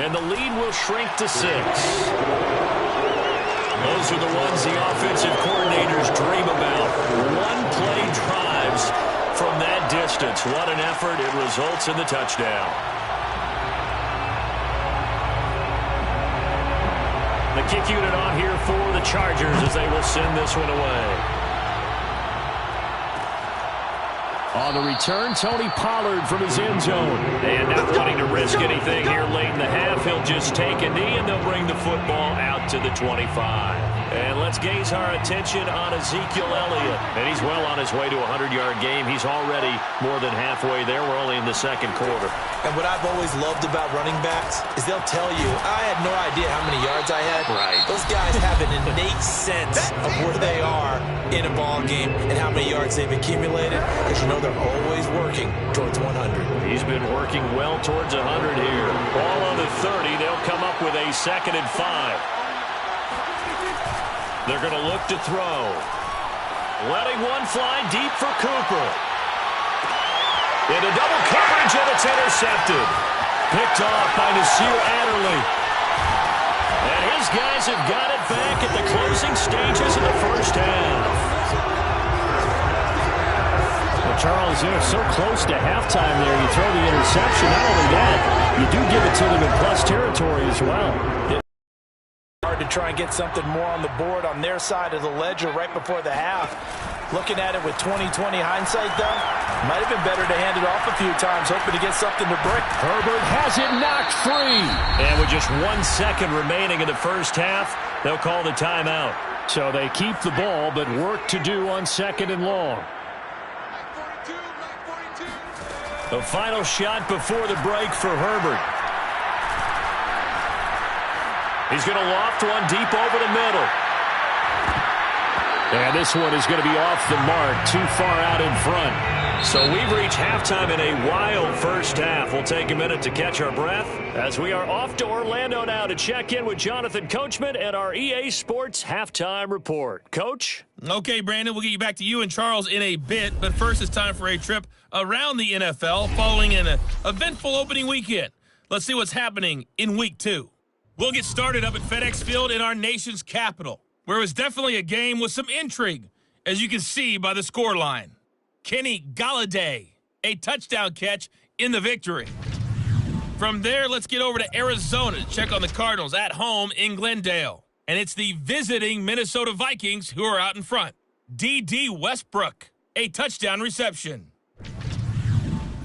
And the lead will shrink to 6. Those are the ones the offensive coordinators dream about. One-play drives from that distance. What an effort. It results in the touchdown. The kick unit on here for the Chargers as they will send this one away. On the return, Tony Pollard from his end zone. And not wanting to risk anything here late in the half, he'll just take a knee and they'll bring the football out to the 25. And let's gaze our attention on Ezekiel Elliott. And he's well on his way to a 100-yard game. He's already more than halfway there. We're only in the second quarter. And what I've always loved about running backs is they'll tell you, I had no idea how many yards I had. Right. Those guys have an innate sense of where they are in a ball game and how many yards they've accumulated because you know they're always working towards 100. He's been working well towards 100 here. Ball on the 30. They'll come up with a 2nd and 5. They're going to look to throw. Letting one fly deep for Cooper. Into double coverage, and it's intercepted. Picked off by Nasir Adderley. And his guys have got it back at the closing stages of the first half. Well, Charles, so close to halftime there. You throw the interception. Not only that, you do give it to them in plus territory as well. Hard to try and get something more on the board on their side of the ledger right before the half. Looking at it with 20/20 hindsight, though, might have been better to hand it off a few times, hoping to get something to break. Herbert has it knocked free. And with just 1 second remaining in the first half, they'll call the timeout. So they keep the ball, but work to do on 2nd and long. The final shot before the break for Herbert. He's going to loft one deep over the middle. And this one is going to be off the mark, too far out in front. So we've reached halftime in a wild first half. We'll take a minute to catch our breath as we are off to Orlando now to check in with Jonathan Coachman and our EA Sports Halftime Report. Coach? Okay, Brandon, we'll get you back to you and Charles in a bit, but first it's time for a trip around the NFL following an eventful opening weekend. Let's see what's happening in Week 2. We'll get started up at FedEx Field in our nation's capital, where it was definitely a game with some intrigue, as you can see by the scoreline. Kenny Galladay, a touchdown catch in the victory. From there, let's get over to Arizona to check on the Cardinals at home in Glendale. And it's the visiting Minnesota Vikings who are out in front. D.D. Westbrook, a touchdown reception.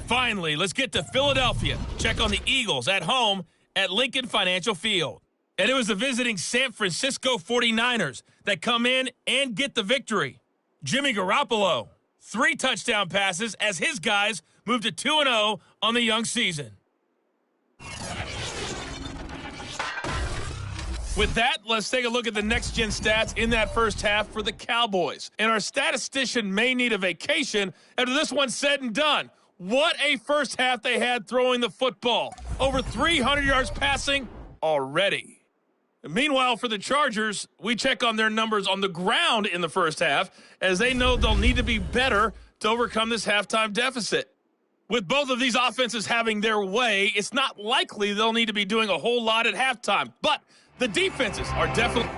Finally, let's get to Philadelphia. Check on the Eagles at home at Lincoln Financial Field. And it was the visiting San Francisco 49ers that come in and get the victory. Jimmy Garoppolo, 3 touchdown passes as his guys moved to 2-0 on the young season. With that, let's take a look at the next-gen stats in that first half for the Cowboys. And our statistician may need a vacation after this one's said and done. What a first half they had throwing the football. Over 300 yards passing already. Meanwhile, for the Chargers, we check on their numbers on the ground in the first half, as they know they'll need to be better to overcome this halftime deficit. With both of these offenses having their way, it's not likely they'll need to be doing a whole lot at halftime. But the defenses are definitely...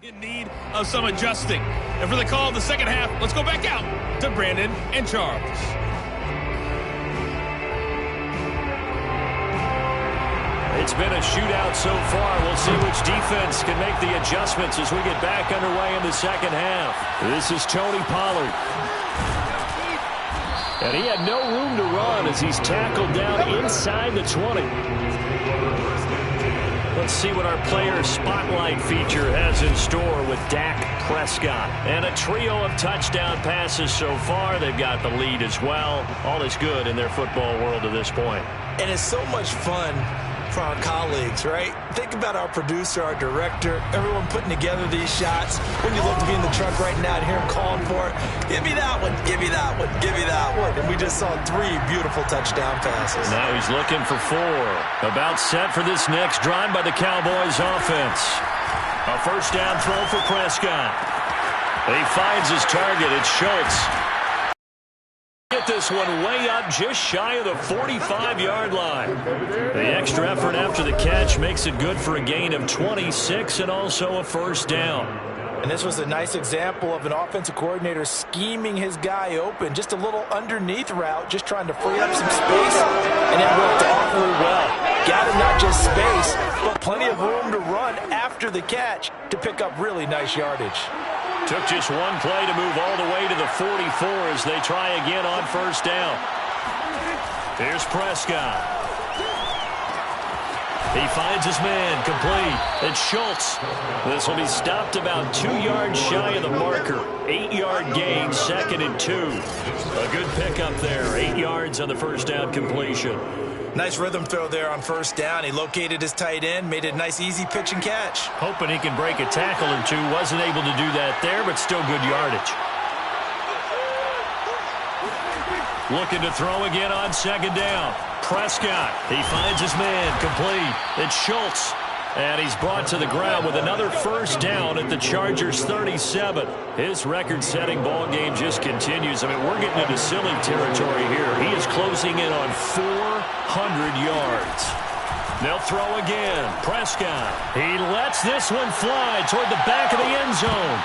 In need of some adjusting. And for the call of the second half, let's go back out to Brandon and Charles. It's been a shootout so far. We'll see which defense can make the adjustments as we get back underway in the second half. This is Tony Pollard. And he had no room to run as he's tackled down inside the 20. Let's see what our player spotlight feature has in store with Dak Prescott. And a trio of touchdown passes so far. They've got the lead as well. All is good in their football world to this point. And it's so much fun for our colleagues, right? Think about our producer, our director, everyone putting together these shots. When you look to be in the truck right now and hear him calling for it, give me that one, give me that one, give me that one. And we just saw 3 beautiful touchdown passes. Now he's looking for 4. About set for this next drive by the Cowboys offense. A first down throw for Prescott. He finds his target. It's Schultz. Get this one way up just shy of the 45-yard line. The extra effort after the catch makes it good for a gain of 26 and also a first down. And this was a nice example of an offensive coordinator scheming his guy open. Just a little underneath route, just trying to free up some space, and it worked awfully well. Got him not just space, but plenty of room to run after the catch to pick up really nice yardage. Took just one play to move all the way to the 44 as they try again on first down. Here's Prescott. He finds his man complete. It's Schultz. This will be stopped about 2 yards shy of the marker. 8-yard gain, 2nd and 2. A good pickup there. 8 yards on the first down completion. Nice rhythm throw there on first down. He located his tight end, made it a nice easy pitch and catch. Hoping he can break a tackle or two. Wasn't able to do that there, but still good yardage. Looking to throw again on second down. Prescott, he finds his man complete. It's Schultz. And he's brought to the ground with another first down at the Chargers' 37. His record-setting ball game just continues. I mean, we're getting into silly territory here. He is closing in on 400 yards. They'll throw again. Prescott. He lets this one fly toward the back of the end zone.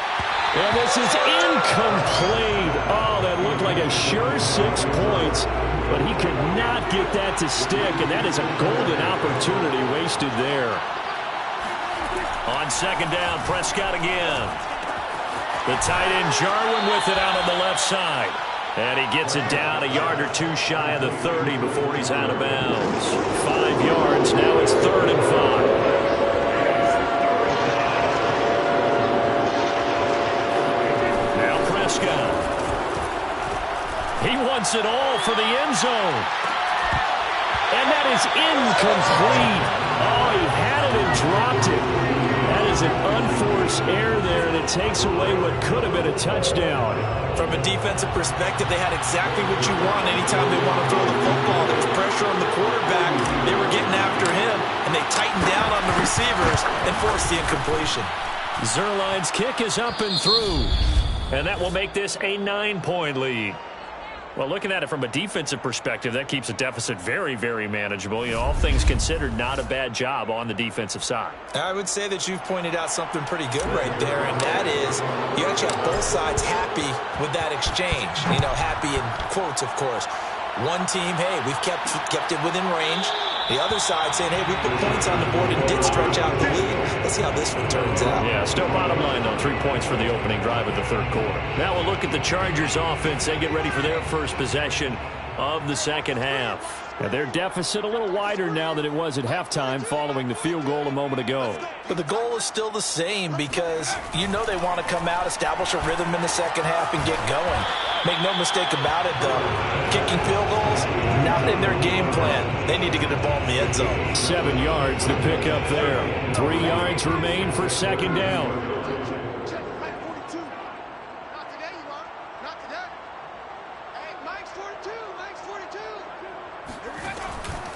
And this is incomplete. Oh, that looked like a sure 6 points. But he could not get that to stick. And that is a golden opportunity wasted there. On second down, Prescott again. The tight end Jarwin with it out on the left side. And he gets it down a yard or 2 shy of the 30 before he's out of bounds. 5 yards, now it's 3rd and 5. Now Prescott. He wants it all for the end zone. And that is incomplete. Oh, he had it and dropped it. That is an unforced error there, and it takes away what could have been a touchdown. From a defensive perspective, they had exactly what you want anytime they want to throw the football. There was pressure on the quarterback. They were getting after him, and they tightened down on the receivers and forced the incompletion. Zerline's kick is up and through, and that will make this a 9-point lead. Well, looking at it from a defensive perspective, that keeps the deficit very, very manageable. You know, all things considered, not a bad job on the defensive side. I would say that you've pointed out something pretty good right there, and that is you actually have both sides happy with that exchange. You know, happy in quotes, of course. One team, hey, we've kept it within range. The other side saying, hey, we put points on the board and did stretch out the lead. Let's see how this one turns out. Yeah, still bottom line, though. 3 points for the opening drive of the 3rd quarter. Now we'll look at the Chargers offense. They get ready for their first possession of the second half. Now, their deficit a little wider now than it was at halftime following the field goal a moment ago. But the goal is still the same because you know they want to come out, establish a rhythm in the second half, and get going. Make no mistake about it, though. Kicking field goals, not in their game plan. They need to get the ball in the end zone. 7 yards to pick up there. 3 yards remain for second down.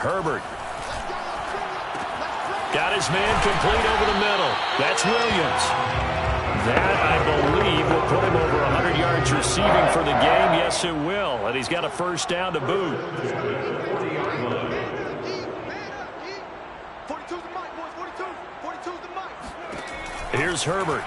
Herbert. Got his man complete over the middle. That's Williams. That, I believe, will put him over 100 yards receiving for the game. Yes, it will. And he's got a first down to boot. Here's Herbert.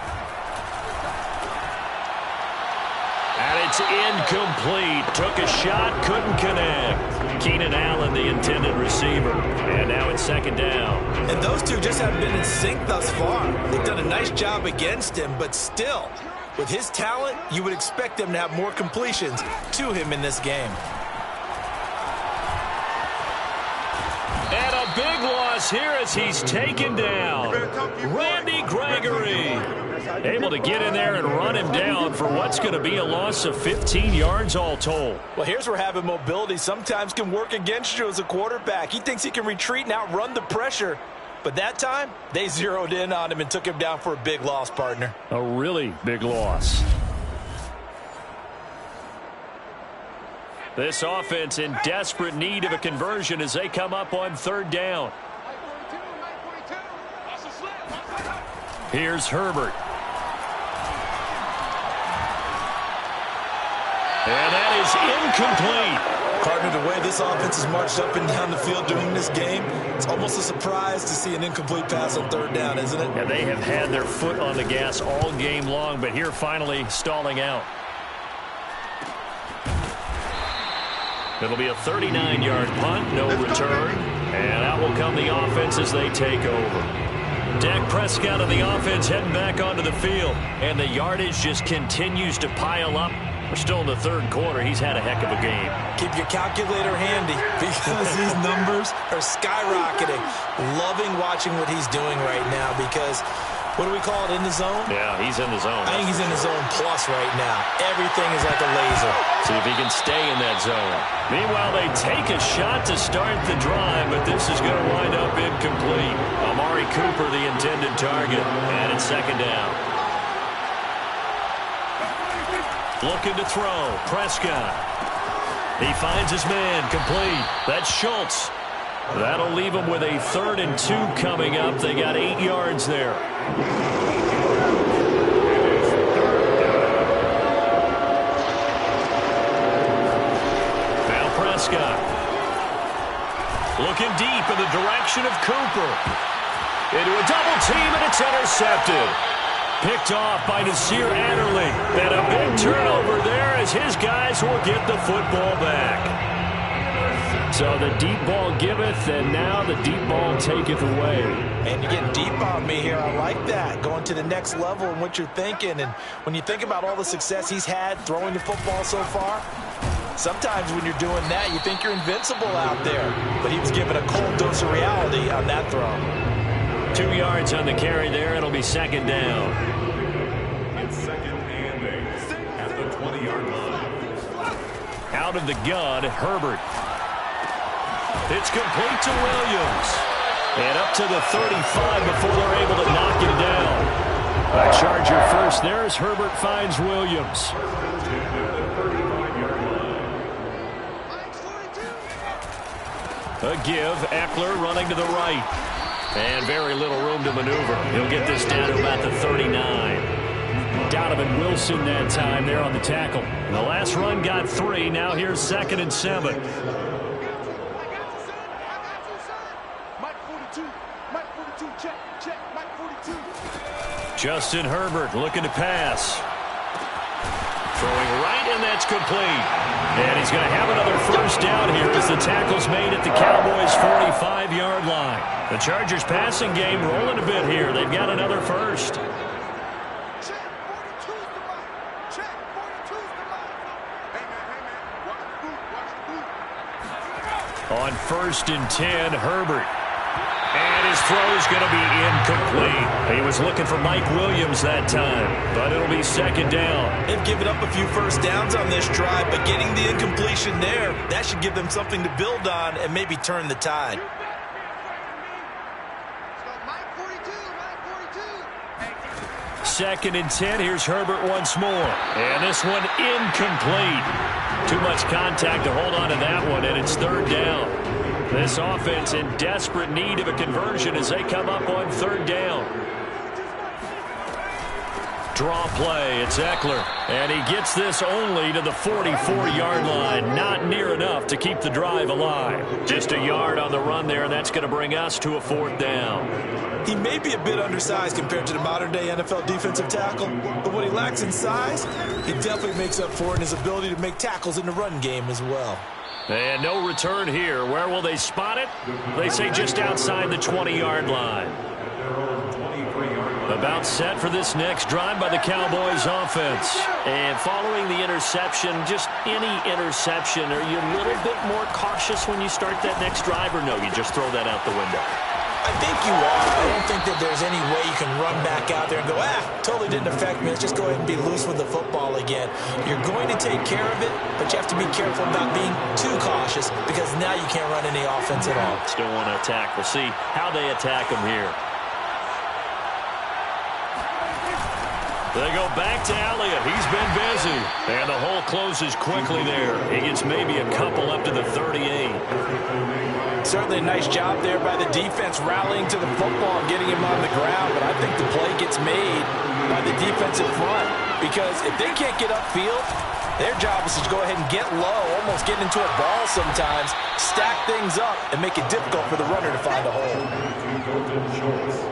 And it's incomplete. Took a shot, couldn't connect. Keenan Allen, the intended receiver. And now it's second down. And those two just haven't been in sync thus far. They've done a nice job against him, but still, with his talent, you would expect them to have more completions to him in this game. And a big loss here as he's taken down. Randy Gregory able to get in there and run him down for what's going to be a loss of 15 yards all told. Well, here's where having mobility sometimes can work against you as a quarterback. He thinks he can retreat and outrun the pressure. But that time, they zeroed in on him and took him down for a big loss, partner. A really big loss. This offense in desperate need of a conversion as they come up on third down. Here's Herbert. And that is incomplete. Partner, the way this offense has marched up and down the field during this game, it's almost a surprise to see an incomplete pass on third down, isn't it? And they have had their foot on the gas all game long, but here finally stalling out. It'll be a 39-yard punt, no return. And out will come the offense as they take over. Dak Prescott of the offense heading back onto the field. And the yardage just continues to pile up. We're still in the third quarter. He's had a heck of a game. Keep your calculator handy because these numbers are skyrocketing. Loving watching what he's doing right now because, what do we call it, in the zone? Yeah, he's in the zone. I think he's in the zone plus right now. Everything is like a laser. See if he can stay in that zone. Meanwhile, they take a shot to start the drive, but this is going to wind up incomplete. Amari Cooper, the intended target, and it's second down. Looking to throw. Prescott. He finds his man. Complete. That's Schultz. That'll leave him with a 3rd and 2 coming up. They got 8 yards there. Now Prescott. Looking deep in the direction of Cooper. Into a double team, and it's intercepted. Picked off by Nasir Adderley. And a big turnover there as his guys will get the football back. So the deep ball giveth, and now the deep ball taketh away. And you're getting deep on me here. I like that. Going to the next level in what you're thinking. And when you think about all the success he's had throwing the football so far, sometimes when you're doing that, you think you're invincible out there. But he was given a cold dose of reality on that throw. 2 yards on the carry there. It'll be second down. It's second and 8 at the 20-yard line. Out of the gun, Herbert. It's complete to Williams. And up to the 35 before they're able to knock him down. A Charger first there as Herbert finds Williams. A give, Eckler running to the right. And very little room to maneuver. He'll get this down to about the 39. Donovan Wilson that time there on the tackle. The last run got 3. Now here's 2nd and 7. Justin Herbert looking to pass. Throwing right, and that's complete. And he's going to have another first down here as the tackle's made at the Cowboys' 45-yard line. The Chargers passing game rolling a bit here. They've got another first. On 1st and 10, Herbert. And his throw is going to be incomplete. He was looking for Mike Williams that time, but it'll be second down. They've given up a few first downs on this drive, but getting the incompletion there, that should give them something to build on and maybe turn the tide. Second and 10. Here's Herbert once more. And this one incomplete. Too much contact to hold on to that one, and it's third down. This offense in desperate need of a conversion as they come up on third down. Draw play, it's Eckler. And he gets this only to the 44-yard line. Not near enough to keep the drive alive. Just a yard on the run there, and that's going to bring us to a 4th down. He may be a bit undersized compared to the modern-day NFL defensive tackle, but what he lacks in size, he definitely makes up for in his ability to make tackles in the run game as well. And no return here. Where will they spot it? They say just outside the 20-yard line. About set for this next drive by the Cowboys offense. And following the interception, just any interception, are you a little bit more cautious when you start that next drive, or no, you just throw that out the window? I think you are. I don't think that there's any way you can run back out there and go, totally didn't affect me. Let's just go ahead and be loose with the football again. You're going to take care of it, but you have to be careful about being too cautious because now you can't run any offense at all. Still want to attack. We'll see how they attack him here. They go back to Elliott. He's been busy. And the hole closes quickly there. He gets maybe a couple up to the 38. Certainly a nice job there by the defense rallying to the football and getting him on the ground, but I think the play gets made by the defensive front because if they can't get upfield, their job is to go ahead and get low, almost get into a ball sometimes, stack things up, and make it difficult for the runner to find a hole.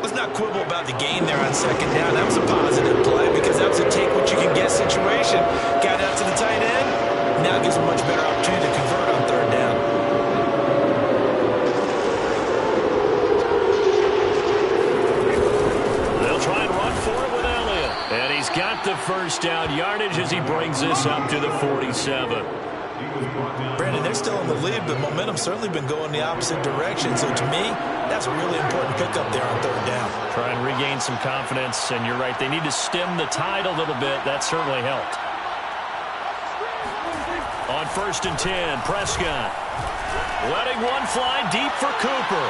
Let's not quibble about the gain there on 2nd down. That was a positive play because that was a take-what-you-can-get situation. Got out to the tight end. Now gives him a much better opportunity to convert on 3rd down. They'll try and run for it with Elliott. And he's got the first down yardage as he brings this up to the 47. Brandon, they're still in the lead, but momentum's certainly been going the opposite direction. So to me, that's a really important pickup there on 3rd down. Try and regain some confidence, and you're right. They need to stem the tide a little bit. That certainly helped. On 1st and 10, Prescott. Letting one fly deep for Cooper.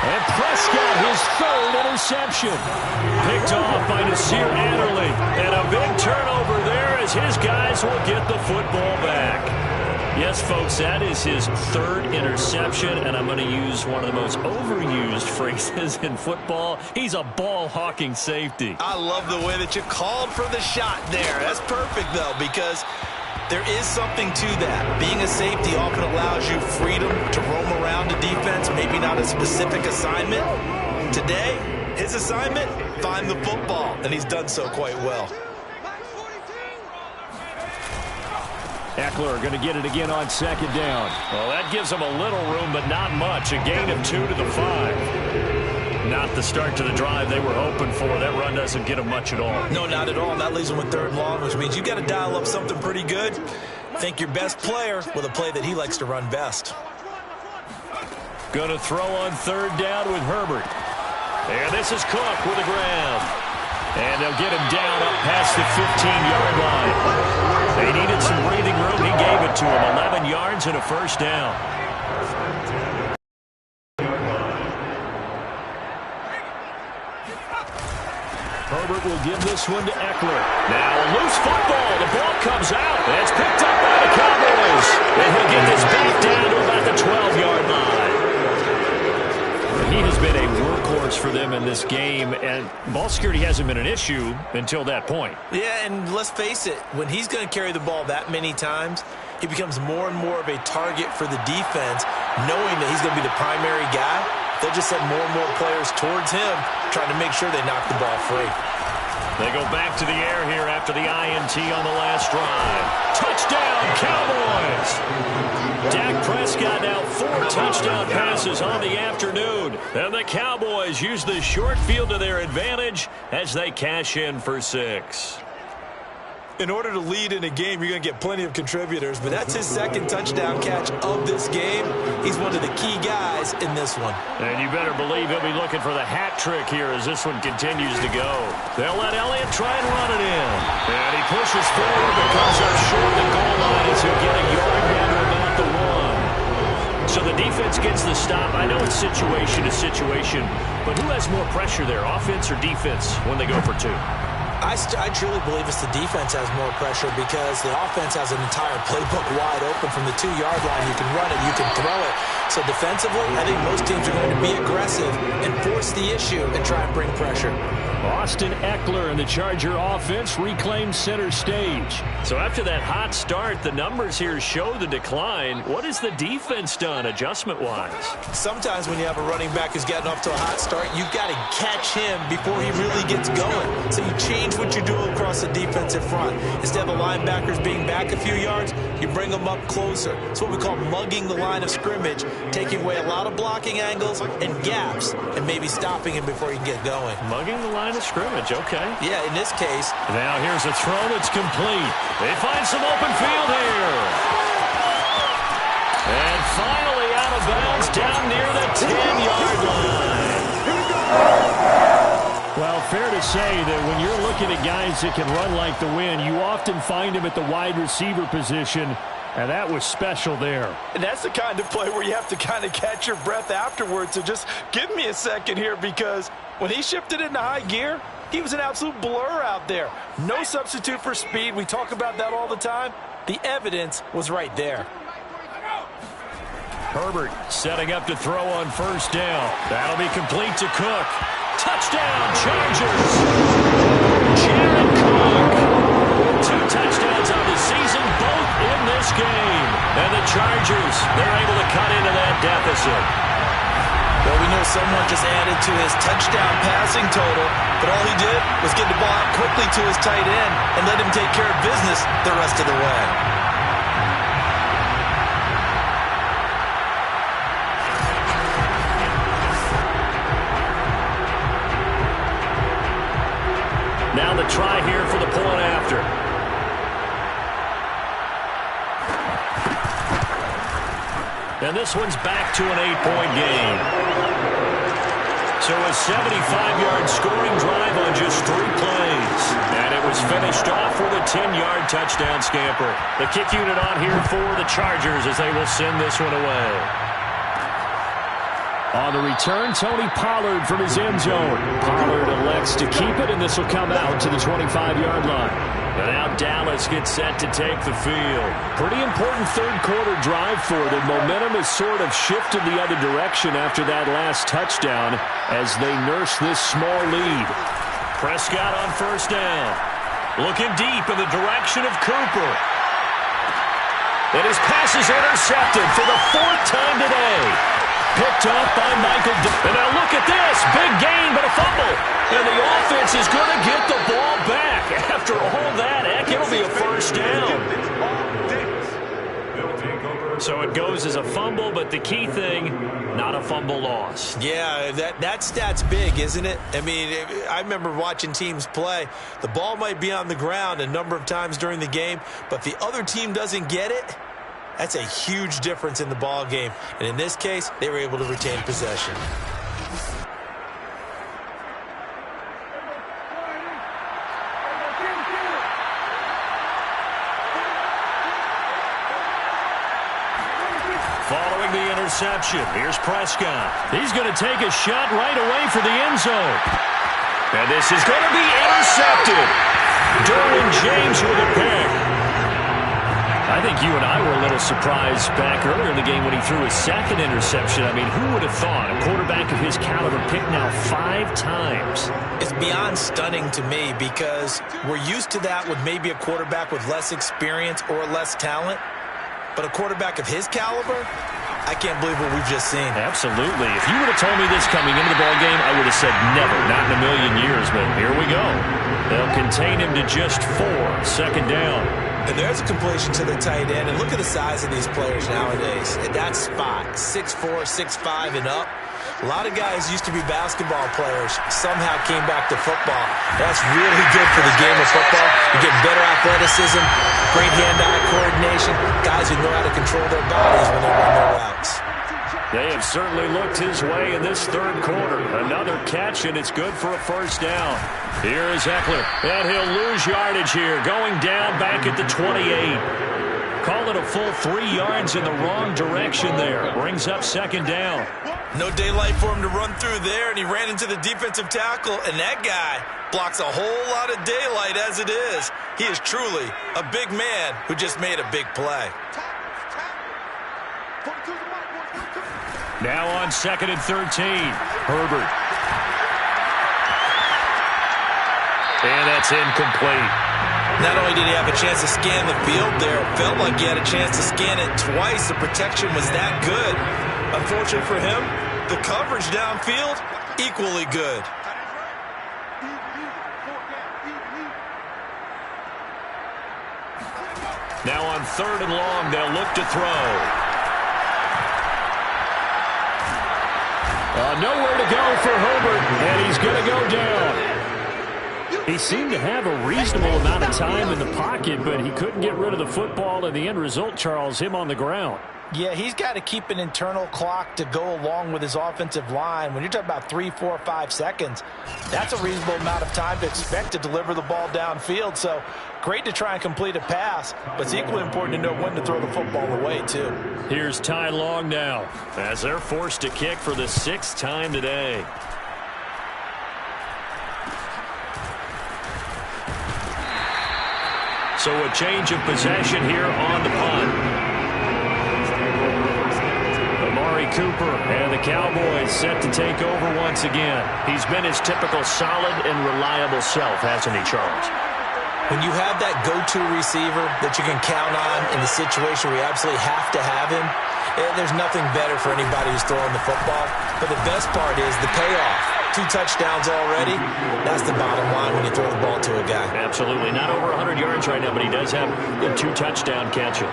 And Prescott, his 3rd interception. Picked off by Nasir Adderley. And a big turnover there as his guys will get the football back. Yes, folks, that is his 3rd interception, and I'm going to use one of the most overused phrases in football. He's a ball-hawking safety. I love the way that you called for the shot there. That's perfect, though, because there is something to that. Being a safety often allows you freedom to roam around the defense, maybe not a specific assignment. Today, his assignment, find the football, and he's done so quite well. Eckler going to get it again on 2nd down. Well, that gives him a little room, but not much. A gain of 2 to the 5. Not the start to the drive they were hoping for. That run doesn't get him much at all. No, not at all. And that leaves him with 3rd and long, which means you got to dial up something pretty good. Think your best player with a play that he likes to run best. Going to throw on 3rd down with Herbert. And this is Cook with the ground. And they'll get him down up past the 15-yard line. They needed some breathing room. He gave it to him. 11 yards and a 1st down. Herbert will give this one to Eckler. Now a loose football. The ball comes out. It's picked up by the Cowboys. And he'll get this back down to about the 12-yard line. He has been a workhorse for them in this game, and ball security hasn't been an issue until that point. Yeah, and let's face it, when he's going to carry the ball that many times, he becomes more and more of a target for the defense, knowing that he's going to be the primary guy. They'll just send more and more players towards him, trying to make sure they knock the ball free. They go back to the air here after the INT on the last drive. Touchdown, Cowboys! Dak Prescott now 4 touchdown passes on the afternoon. And the Cowboys use the short field to their advantage as they cash in for 6. In order to lead in a game, you're going to get plenty of contributors, but that's his 2nd touchdown catch of this game. He's one of the key guys in this one. And you better believe he'll be looking for the hat trick here as this one continues to go. They'll let Elliott try and run it in. And he pushes forward but comes up short of the goal line as he'll get a yard down to about the 1. So the defense gets the stop. I know it's situation to situation, but who has more pressure there, offense or defense, when they go for 2? I truly believe it's the defense has more pressure because the offense has an entire playbook wide open from the 2-yard line. You can run it, you can throw it. So defensively, I think most teams are going to be aggressive and force the issue and try and bring pressure. Austin Eckler and the Charger offense reclaim center stage. So after that hot start, the numbers here show the decline. What has the defense done adjustment-wise? Sometimes when you have a running back who's gotten off to a hot start, you've got to catch him before he really gets going. So you change what you do across the defensive front. Instead of the linebackers being back a few yards, you bring them up closer. It's what we call mugging the line of scrimmage, taking away a lot of blocking angles and gaps and maybe stopping him before he can get going. Mugging the line of scrimmage, okay. Yeah, in this case. Now here's a throw that's complete. They find some open field here. And finally out of bounds down near the 10-yard line. Well, fair to say that when you're looking at guys that can run like the wind, you often find them at the wide receiver position, and that was special there. And that's the kind of play where you have to kind of catch your breath afterwards. So just give me a second here, because when he shifted into high gear, he was an absolute blur out there. No substitute for speed. We talk about that all the time. The evidence was right there. Herbert setting up to throw on first down. That'll be complete to Cook. Touchdown, Chargers! Jared Cook. 2 touchdowns on the season, both in this game. And the Chargers, they're able to cut into that deficit. Well, we know someone just added to his touchdown passing total, but all he did was get the ball out quickly to his tight end and let him take care of business the rest of the way. Now the try here for the point after. And this one's back to an 8-point game. So a 75-yard scoring drive on just 3 plays. And it was finished off with a 10-yard touchdown scamper. The kick unit on here for the Chargers as they will send this one away. On the return, Tony Pollard from his end zone. Pollard elects to keep it, and this will come out to the 25-yard line. And now Dallas gets set to take the field. Pretty important third-quarter drive for them. Momentum has sort of shifted the other direction after that last touchdown as they nurse this small lead. Prescott on first down. Looking deep in the direction of Cooper. And his pass is intercepted for the 4th time today. Picked up by Michael. And now look at this. Big gain, but a fumble. And the offense is going to get the ball back. After all that, heck, it'll be a first down. So it goes as a fumble, but the key thing, not a fumble loss. Yeah, that stat's big, isn't it? I mean, I remember watching teams play. The ball might be on the ground a number of times during the game, but if the other team doesn't get it, that's a huge difference in the ball game. And in this case, they were able to retain possession. Following the interception, here's Prescott. He's going to take a shot right away for the end zone. And this is going to be intercepted. Derwin James with a pick. I think you and I were a little surprised back earlier in the game when he threw his 2nd interception. I mean, who would have thought a quarterback of his caliber picked now 5 times? It's beyond stunning to me because we're used to that with maybe a quarterback with less experience or less talent. But a quarterback of his caliber, I can't believe what we've just seen. Absolutely. If you would have told me this coming into the ball game, I would have said never, not in a million years. But here we go. They'll contain him to just 4. 2nd down. And there's a completion to the tight end. And look at the size of these players nowadays. At that spot, 6'4", 6'5", and up. A lot of guys used to be basketball players, somehow came back to football. That's really good for the game of football. You're getting better athleticism, great hand-eye coordination, guys who know how to control their bodies when they run their routes. They have certainly looked his way in this 3rd quarter. Another catch, and it's good for a first down. Here is Eckler, and he'll lose yardage here, going down back at the 28. Call it a full 3 yards in the wrong direction there. Brings up second down. No daylight for him to run through there, and he ran into the defensive tackle, and that guy blocks a whole lot of daylight as it is. He is truly a big man who just made a big play. Now on 2nd and 13, Herbert. And that's incomplete. Not only did he have a chance to scan the field there, it felt like he had a chance to scan it twice. The protection was that good. Unfortunately for him, the coverage downfield, equally good. Now on 3rd and long, they'll look to throw. Nowhere to go for Herbert, and he's going to go down. He seemed to have a reasonable amount of time in the pocket, but he couldn't get rid of the football, and the end result, Charles, him on the ground. Yeah, he's got to keep an internal clock to go along with his offensive line. When you're talking about 3, 4, 5 seconds, that's a reasonable amount of time to expect to deliver the ball downfield. So great to try and complete a pass, but it's equally important to know when to throw the football away, too. Here's Ty Long now, as they're forced to kick for the 6th time today. So a change of possession here on the punt. Cooper and the Cowboys set to take over once again. He's been his typical solid and reliable self, hasn't he, Charles? When you have that go-to receiver that you can count on in the situation where you absolutely have to have him, there's nothing better for anybody who's throwing the football. But the best part is the payoff. 2 touchdowns already. That's the bottom line when you throw the ball to a guy. Absolutely. Not over 100 yards right now, but he does have the 2 touchdown catches.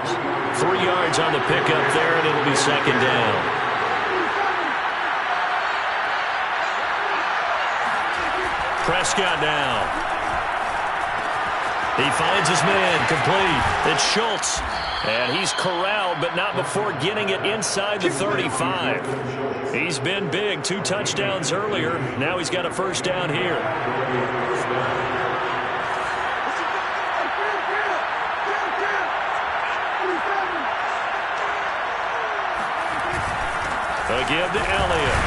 3 yards on the pickup there, and it'll be second down. Prescott now. He finds his man, complete. It's Schultz. And he's corralled, but not before getting it inside the 35. He's been big. 2 touchdowns earlier. Now he's got a first down here. A give to Elliott.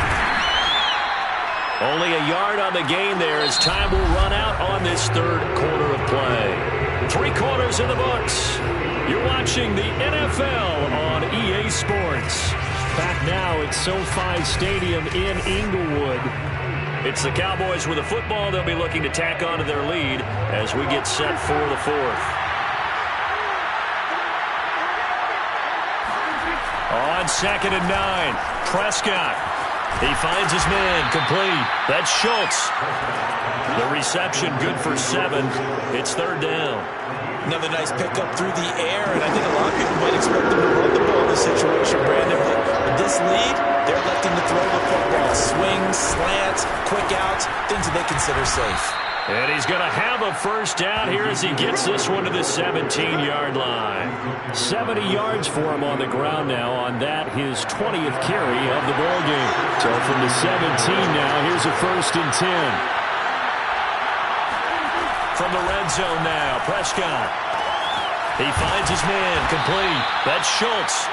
Only a yard on the gain there as time will run out on this 3rd quarter of play. 3 quarters in the books. You're watching the NFL on EA Sports. Back now at SoFi Stadium in Inglewood. It's the Cowboys with a football. They'll be looking to tack onto their lead as we get set for the 4th. On 2nd and 9, Prescott. He finds his man, complete. That's Schultz. The reception good for 7. It's 3rd down. Another nice pickup through the air, and I think a lot of people might expect them to run the ball in this situation, Brandon. But with this lead, they're electing to throw the football. Swings, slants, quick outs, things that they consider safe. And he's going to have a first down here as he gets this one to the 17-yard line. 70 yards for him on the ground now on that, his 20th carry of the ball game. So from the 17 now, here's a 1st and 10. From the red zone now, Prescott. He finds his man, complete. That's Schultz.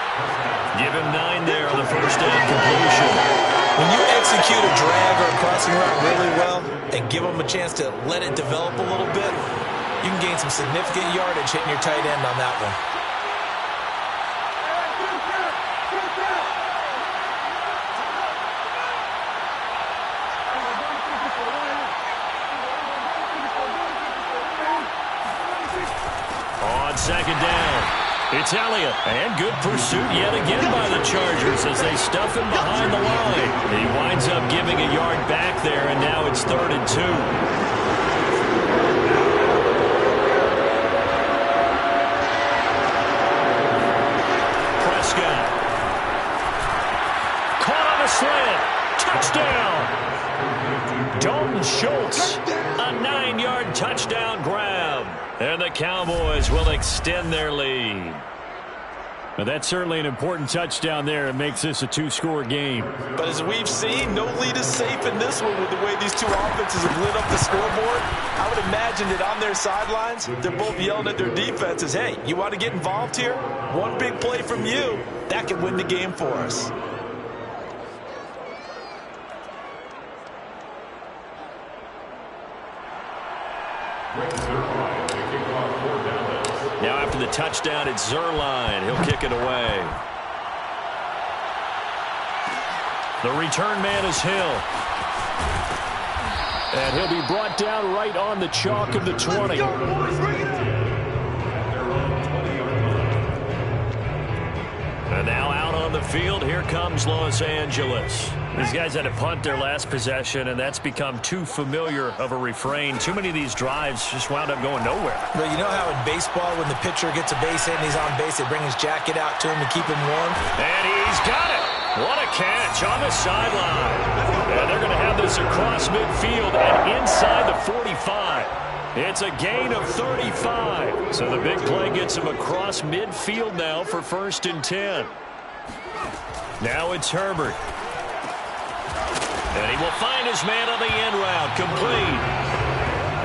Give him 9 there on the first down completion. When you execute a drag or a crossing route really well and give them a chance to let it develop a little bit, you can gain some significant yardage hitting your tight end on that one. On 2nd down, it's Elliott. And good pursuit yet again by the Chargers as they stuff him behind the line. He winds up giving a yard back there, and now it's 3rd and 2. Prescott. Caught on a slant. Touchdown. Dalton Schultz. A 9-yard touchdown grab. And the Cowboys will extend their lead. But that's certainly an important touchdown there. It makes this a two-score game. But as we've seen, no lead is safe in this one with the way these two offenses have lit up the scoreboard. I would imagine that on their sidelines, they're both yelling at their defenses, hey, you want to get involved here? One big play from you, that could win the game for us. Now after the touchdown, it's Zuerlein. He'll kick it away. The return man is Hill. And he'll be brought down right on the chalk of the 20. And now out on the field, here comes Los Angeles. These guys had to punt their last possession, and that's become too familiar of a refrain. Too many of these drives just wound up going nowhere. Well, you know how in baseball, when the pitcher gets a base hit and he's on base, they bring his jacket out to him to keep him warm? And he's got it. What a catch on the sideline. And they're going to have this across midfield and inside the 45. It's a gain of 35. So the big play gets him across midfield now for 1st and 10. Now it's Herbert. And he will find his man on the end route, complete.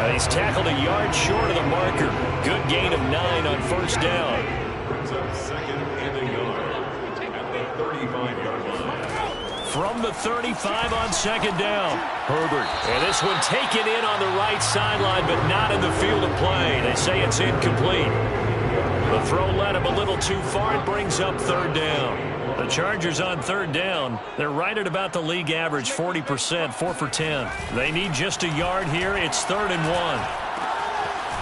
And he's tackled a yard short of the marker. Good gain of 9 on 1st down. Brings up 2nd and a yard at the 35-yard line. From the 35 on 2nd down, Herbert. And this one taken in on the right sideline, but not in the field of play. They say it's incomplete. The throw led him a little too far. It brings up 3rd down. The Chargers on 3rd down. They're right at about the league average, 40%, 4 for 10. They need just a yard here. It's 3rd and 1.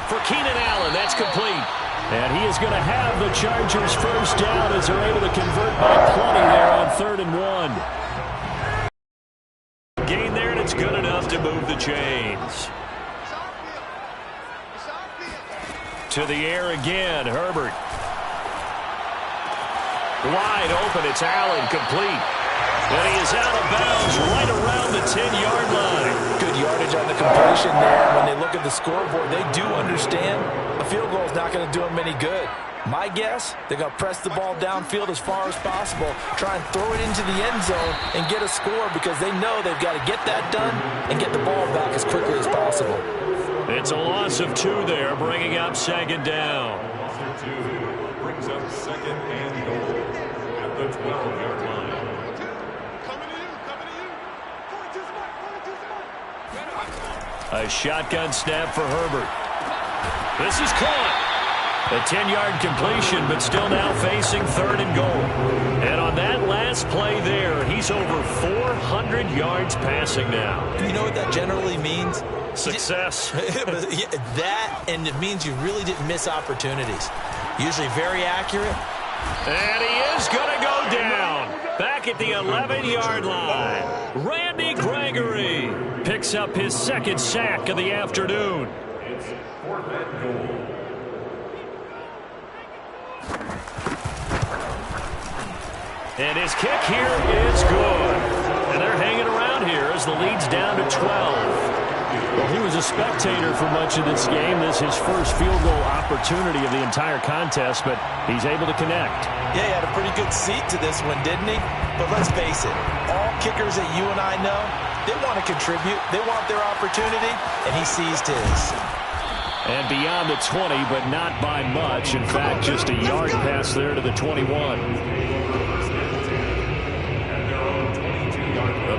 For Keenan Allen, that's complete. And he is going to have the Chargers 1st down as they're able to convert by plenty there on 3rd and 1. Gain there, and it's good enough to move the chains. To the air again, Herbert. Wide open, it's Allen, complete. And he is out of bounds right around the 10-yard line. Good yardage on the completion there. When they look at the scoreboard, they do understand a field goal is not going to do them any good. My guess, they're going to press the ball downfield as far as possible, try and throw it into the end zone and get a score because they know they've got to get that done and get the ball back as quickly as possible. It's a loss of 2 there, bringing up 2nd down. Loss of 2 brings up 2nd and goal at the 12-yard line. A shotgun snap for Herbert. This is caught. A 10-yard completion, but still now facing 3rd and goal. And on that last play there, he's over 400 yards passing now. You know what that generally means? Success. That, and it means you really didn't miss opportunities. Usually very accurate. And he is going to go down. Back at the 11-yard line. Randy Gregory picks up his 2nd sack of the afternoon. It's 4th and goal. And his kick here is good. And they're hanging around here as the lead's down to 12. Well, he was a spectator for much of this game. This is his first field goal opportunity of the entire contest, but he's able to connect. Yeah, he had a pretty good seat to this one, didn't he? But let's face it, all kickers that you and I know, they want to contribute. They want their opportunity, and he seized his. And beyond the 20, but not by much. In fact, just a yard pass there to the 21.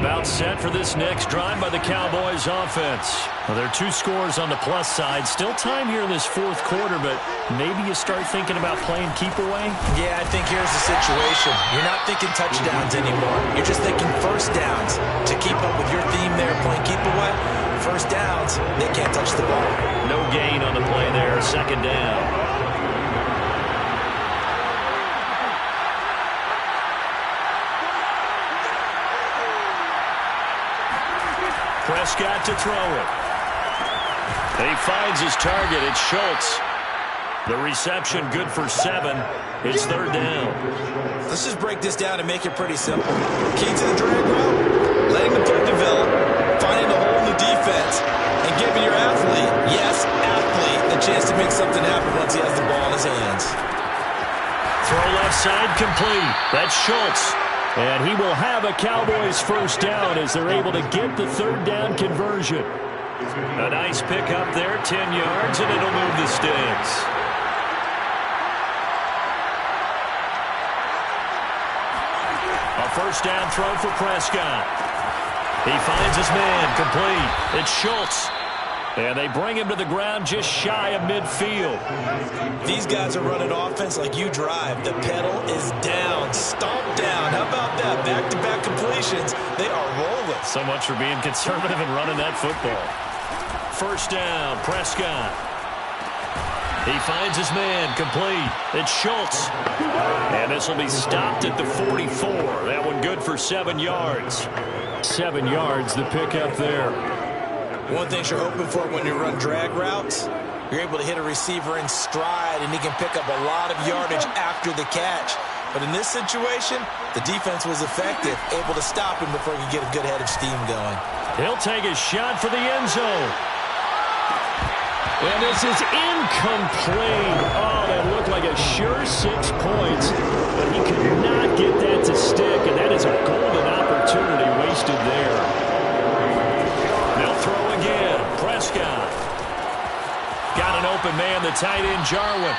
About set for this next drive by the Cowboys offense. Well, there are 2 scores on the plus side. Still time here in this 4th quarter, but maybe you start thinking about playing keep away? Yeah, I think here's the situation. You're not thinking touchdowns anymore. You're just thinking 1st downs. To keep up with your theme there, playing keep away, 1st downs, they can't touch the ball. No gain on the play there, 2nd down. Prescott to throw it. He finds his target. It's Schultz. The reception good for 7. It's 3rd down. Let's just break this down and make it pretty simple. Key to the drag route, letting the play develop, finding the hole in the defense, and giving your athlete, yes, athlete, a chance to make something happen once he has the ball in his hands. Throw left left side complete. That's Schultz. And he will have a Cowboys first down as they're able to get the third down conversion. A nice pickup there, 10 yards, and it'll move the sticks. A first down throw for Prescott. He finds his man, complete. It's Schultz. And they bring him to the ground just shy of midfield. These guys are running offense like you drive. The pedal is down, stomp down. How about that? Back-to-back completions. They are rolling. So much for being conservative and running that football. First down, Prescott. He finds his man, complete. It's Schultz. And this will be stopped at the 44. That one good for 7 yards. 7 yards, the pickup there. One thing you're hoping for when you run drag routes, you're able to hit a receiver in stride, and he can pick up a lot of yardage after the catch. But in this situation, the defense was effective, able to stop him before he could get a good head of steam going. He'll take a shot for the end zone. And this is incomplete. Oh, that looked like a sure 6 points, but he could not get that to stick, and that is a golden opportunity wasted there. They'll throw again. Prescott. Got an open man, the tight end, Jarwin.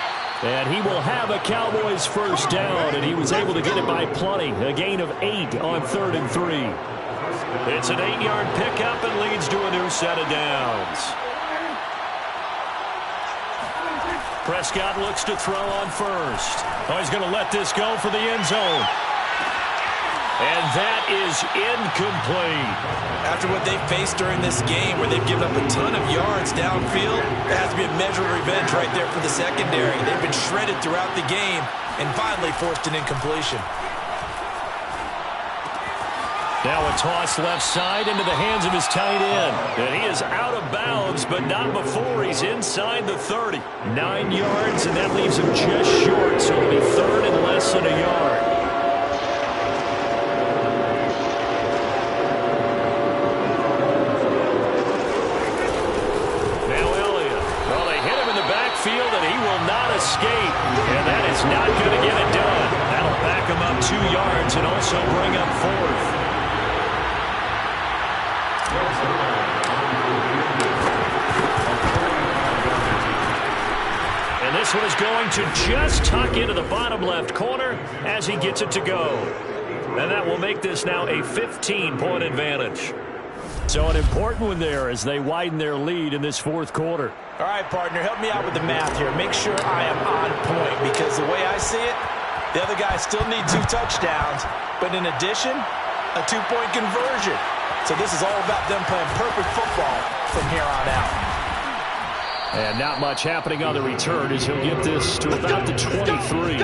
And he will have a Cowboys first down, and he was able to get it by plenty. A gain of 8 on 3rd and 3. It's an 8-yard pickup and leads to a new set of downs. Prescott looks to throw on first. Oh, he's going to let this go for the end zone. And that is incomplete. After what they've faced during this game, where they've given up a ton of yards downfield, there has to be a measure of revenge right there for the secondary. They've been shredded throughout the game and finally forced an incompletion. Now a toss left side into the hands of his tight end. And he is out of bounds, but not before he's inside the 30. 9 yards, and that leaves him just short, so it'll be 3rd and less than a yard. Now Elliott. Well, they hit him in the backfield, and he will not escape. And that is not going to get it done. That'll back him up 2 yards and also bring up 4th. And this one is going to just tuck into the bottom left corner as he gets it to go. And that will make this now a 15-point advantage. So an important one there as they widen their lead in this 4th quarter. All right, partner, help me out with the math here. Make sure I am on point, because the way I see it, the other guys still need 2 touchdowns, but in addition, a 2-point conversion. So this is all about them playing perfect football from here on out. And not much happening on the return as he'll get this to about the 23.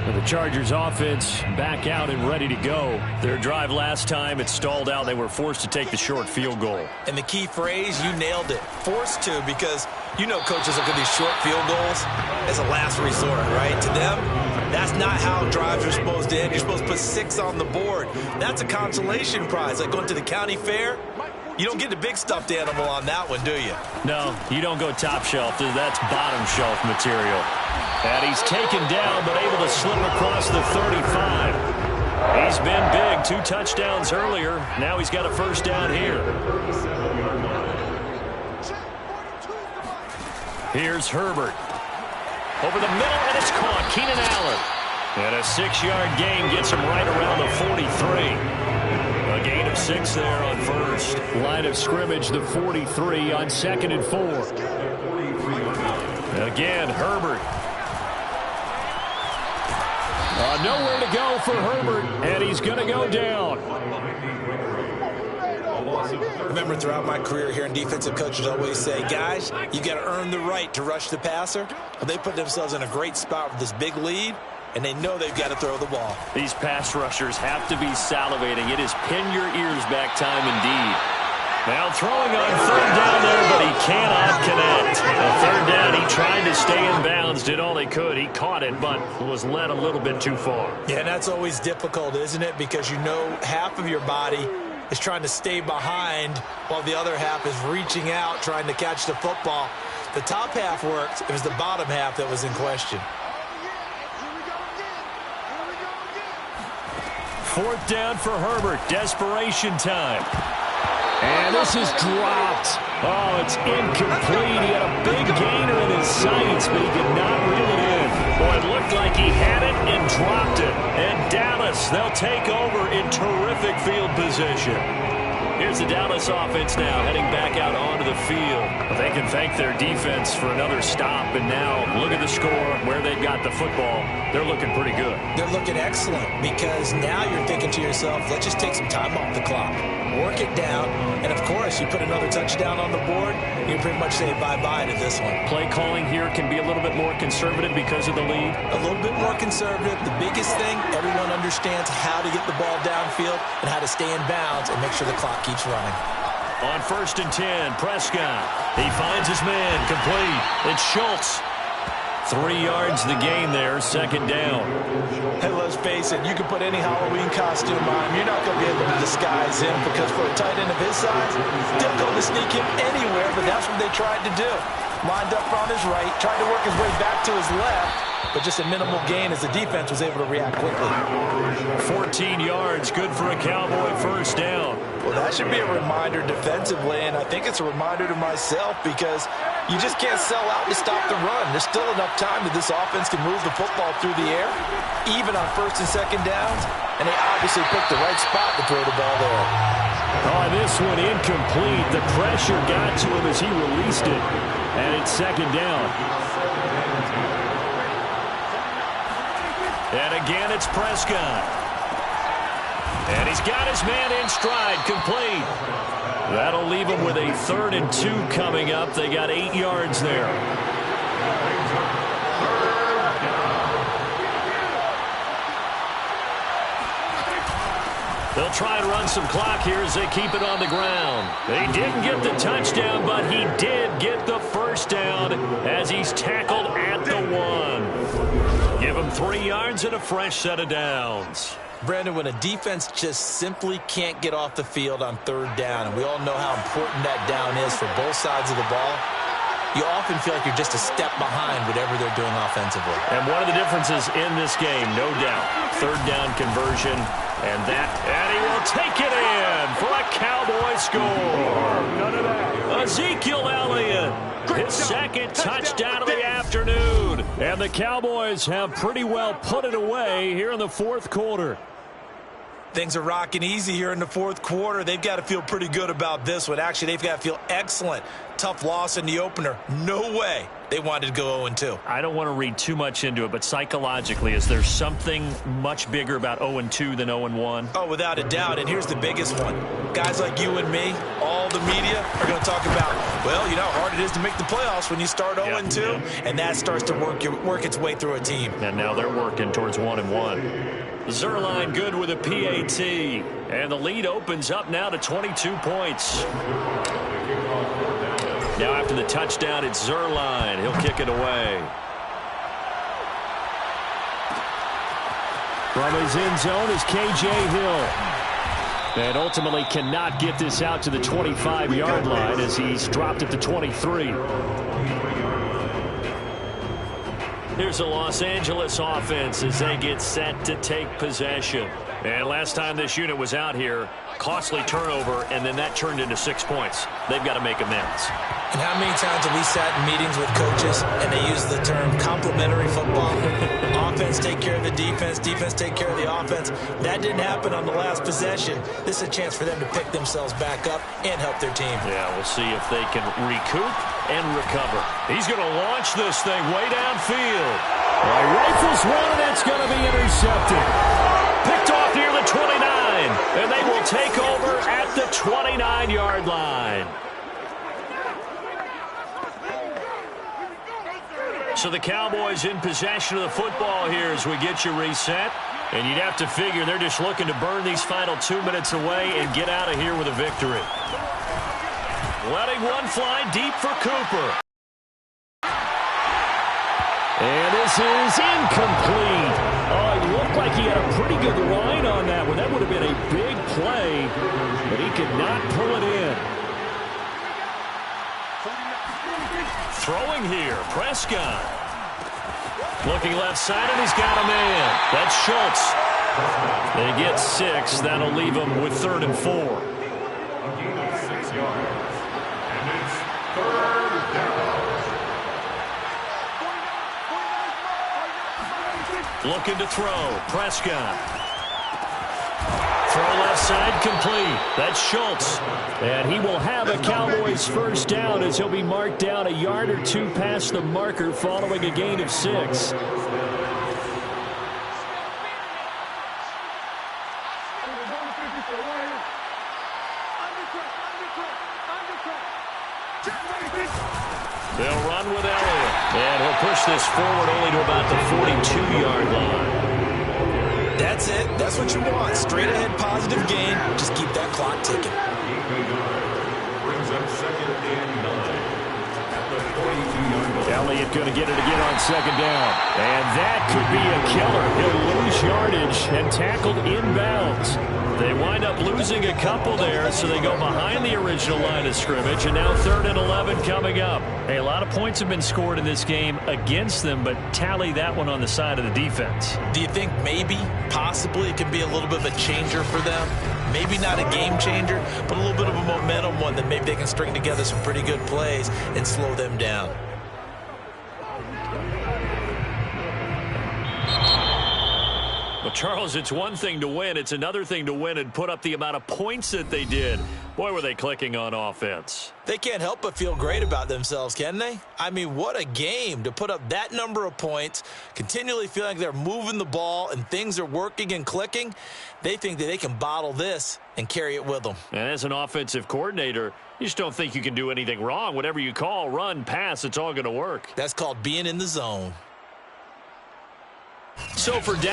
And the Chargers offense back out and ready to go. Their drive last time, it stalled out. They were forced to take the short field goal. And the key phrase, you nailed it. Forced to, because you know coaches look at these short field goals as a last resort, right? To them, that's not how drives are supposed to end. You're supposed to put 6 on the board. That's a consolation prize. Like going to the county fair, you don't get the big stuffed animal on that one, do you? No, you don't go top shelf. That's bottom shelf material. And he's taken down, but able to slip across the 35. He's been big. 2 touchdowns earlier. Now he's got a first down here. Here's Herbert. Over the middle, and it's caught. Keenan Allen. And a 6-yard gain gets him right around the 43. A gain of 6 there on first. Line of scrimmage, the 43 on 2nd and 4. Again, Herbert. Nowhere to go for Herbert, and he's going to go down. Remember, throughout my career here, defensive coaches always say, guys, you got to earn the right to rush the passer. But they put themselves in a great spot with this big lead, and they know they've got to throw the ball. These pass rushers have to be salivating. It is pin your ears back time indeed. Now throwing on 3rd down there, but he cannot connect. The 3rd down, he tried to stay in bounds, did all he could. He caught it, but was led a little bit too far. Yeah, and that's always difficult, isn't it? Because you know half of your body is trying to stay behind while the other half is reaching out, trying to catch the football. The top half worked. It was the bottom half that was in question. Fourth down for Herbert. Desperation time. And this is dropped. Oh, it's incomplete. He had a big gainer in his sights, but he did not reel it in. Boy, it looked like he had it and dropped it. And Dallas, they'll take over in terrific field position. Here's the Dallas offense now heading back out onto the field. But they can thank their defense for another stop. And now look at the score, where they've got the football. They're looking pretty good. They're looking excellent because now you're thinking to yourself, let's just take some time off the clock. Work it down. And, of course, you put another touchdown on the board, you pretty much say bye-bye to this one. Play calling here can be a little bit more conservative because of the lead. A little bit more conservative. The biggest thing, everyone understands how to get the ball downfield and how to stay in bounds and make sure the clock keeps running. On 1st and 10, Prescott. He finds his man, complete. It's Schultz. 3 yards the gain there, 2nd down. Hey, let's face it, you can put any Halloween costume on him. You're not going to be able to disguise him because for a tight end of his size, difficult to sneak him anywhere, but that's what they tried to do. Lined up on his right, tried to work his way back to his left, but just a minimal gain as the defense was able to react quickly. 14 yards, good for a Cowboy first down. Well, that should be a reminder defensively, and I think it's a reminder to myself because you just can't sell out to stop the run. There's still enough time that this offense can move the football through the air, even on 1st and 2nd downs, and they obviously picked the right spot to throw the ball there. Oh, this one incomplete. The pressure got to him as he released it, and it's 2nd down. And again, it's Prescott. And he's got his man in stride, complete. That'll leave him with a 3rd and 2 coming up. They got 8 yards there. They'll try and run some clock here as they keep it on the ground. They didn't get the touchdown, but he did get the first down as he's tackled at the 1. Give him 3 yards and a fresh set of downs. Brandon, when a defense just simply can't get off the field on 3rd down, and we all know how important that down is for both sides of the ball, you often feel like you're just a step behind whatever they're doing offensively. And one of the differences in this game, no doubt, 3rd down conversion, and he will take it in for a Cowboy score. None of that. Ezekiel Elliott, his 2nd touchdown of the afternoon. And the Cowboys have pretty well put it away here in the 4th quarter. Things are rocking easy here in the 4th quarter. They've got to feel pretty good about this one. Actually, they've got to feel excellent. Tough loss in the opener. No way they wanted to go 0-2. I don't want to read too much into it, but psychologically, is there something much bigger about 0-2 than 0-1? Oh, without a doubt. And here's the biggest one. Guys like you and me, all the media, are going to talk about, well, you know how hard it is to make the playoffs when you start 0-2. And that starts to work its way through a team. And now they're working towards 1-1. Zerline good with a PAT. And the lead opens up now to 22 points. Now after the touchdown, it's Zerline. He'll kick it away. From his end zone is K.J. Hill. And ultimately cannot get this out to the 25-yard line as he's dropped it to 23. Here's the Los Angeles offense as they get set to take possession. And last time this unit was out here, costly turnover, and then that turned into 6 points. They've got to make amends. And how many times have we sat in meetings with coaches and they use the term complementary football? Offense take care of the defense, defense take care of the offense. That didn't happen on the last possession. This is a chance for them to pick themselves back up and help their team. Yeah, we'll see if they can recoup and recover. He's going to launch this thing way downfield. Rifles one, and it's going to be intercepted. Picked off near the 29, and they will take over at the 29-yard line. So the Cowboys in possession of the football here as we get you reset. And you'd have to figure they're just looking to burn these final 2 minutes away and get out of here with a victory. Letting one fly deep for Cooper. And this is incomplete. Oh, it looked like he had a pretty good line on that one. That would have been a big play, but he could not pull it in. Throwing here, Prescott. Looking left side, and he's got a man. That's Schultz. They get 6. That'll leave them with 3rd and 4. A gain of 6 yards. And it's 3rd down. Looking to throw, Prescott. Throw left side, complete. That's Schultz. And he will have a Cowboys first down as he'll be marked down a yard or 2 past the marker following a gain of 6. They'll run with Elliott. And he'll push this forward only to about the 42-yard line. That's it. That's what you want. Straight ahead positive gain. Just keep that clock ticking. Brings up 2nd and 9 at the 42-yard line. Elliott going to get it again on 2nd down. And that could be a killer. He'll lose yardage and tackled inbounds. They wind up losing a couple there, so they go behind the original line of scrimmage, and now 3rd and 11 coming up. Hey, a lot of points have been scored in this game against them, but tally that one on the side of the defense. Do you think maybe, possibly, it can be a little bit of a changer for them? Maybe not a game changer, but a little bit of a momentum one that maybe they can string together some pretty good plays and slow them down. Well, Charles, it's one thing to win. It's another thing to win and put up the amount of points that they did. Boy, were they clicking on offense. They can't help but feel great about themselves, can they? I mean, what a game to put up that number of points, continually feeling like they're moving the ball and things are working and clicking. They think that they can bottle this and carry it with them. And as an offensive coordinator, you just don't think you can do anything wrong. Whatever you call, run, pass, it's all going to work. That's called being in the zone. So for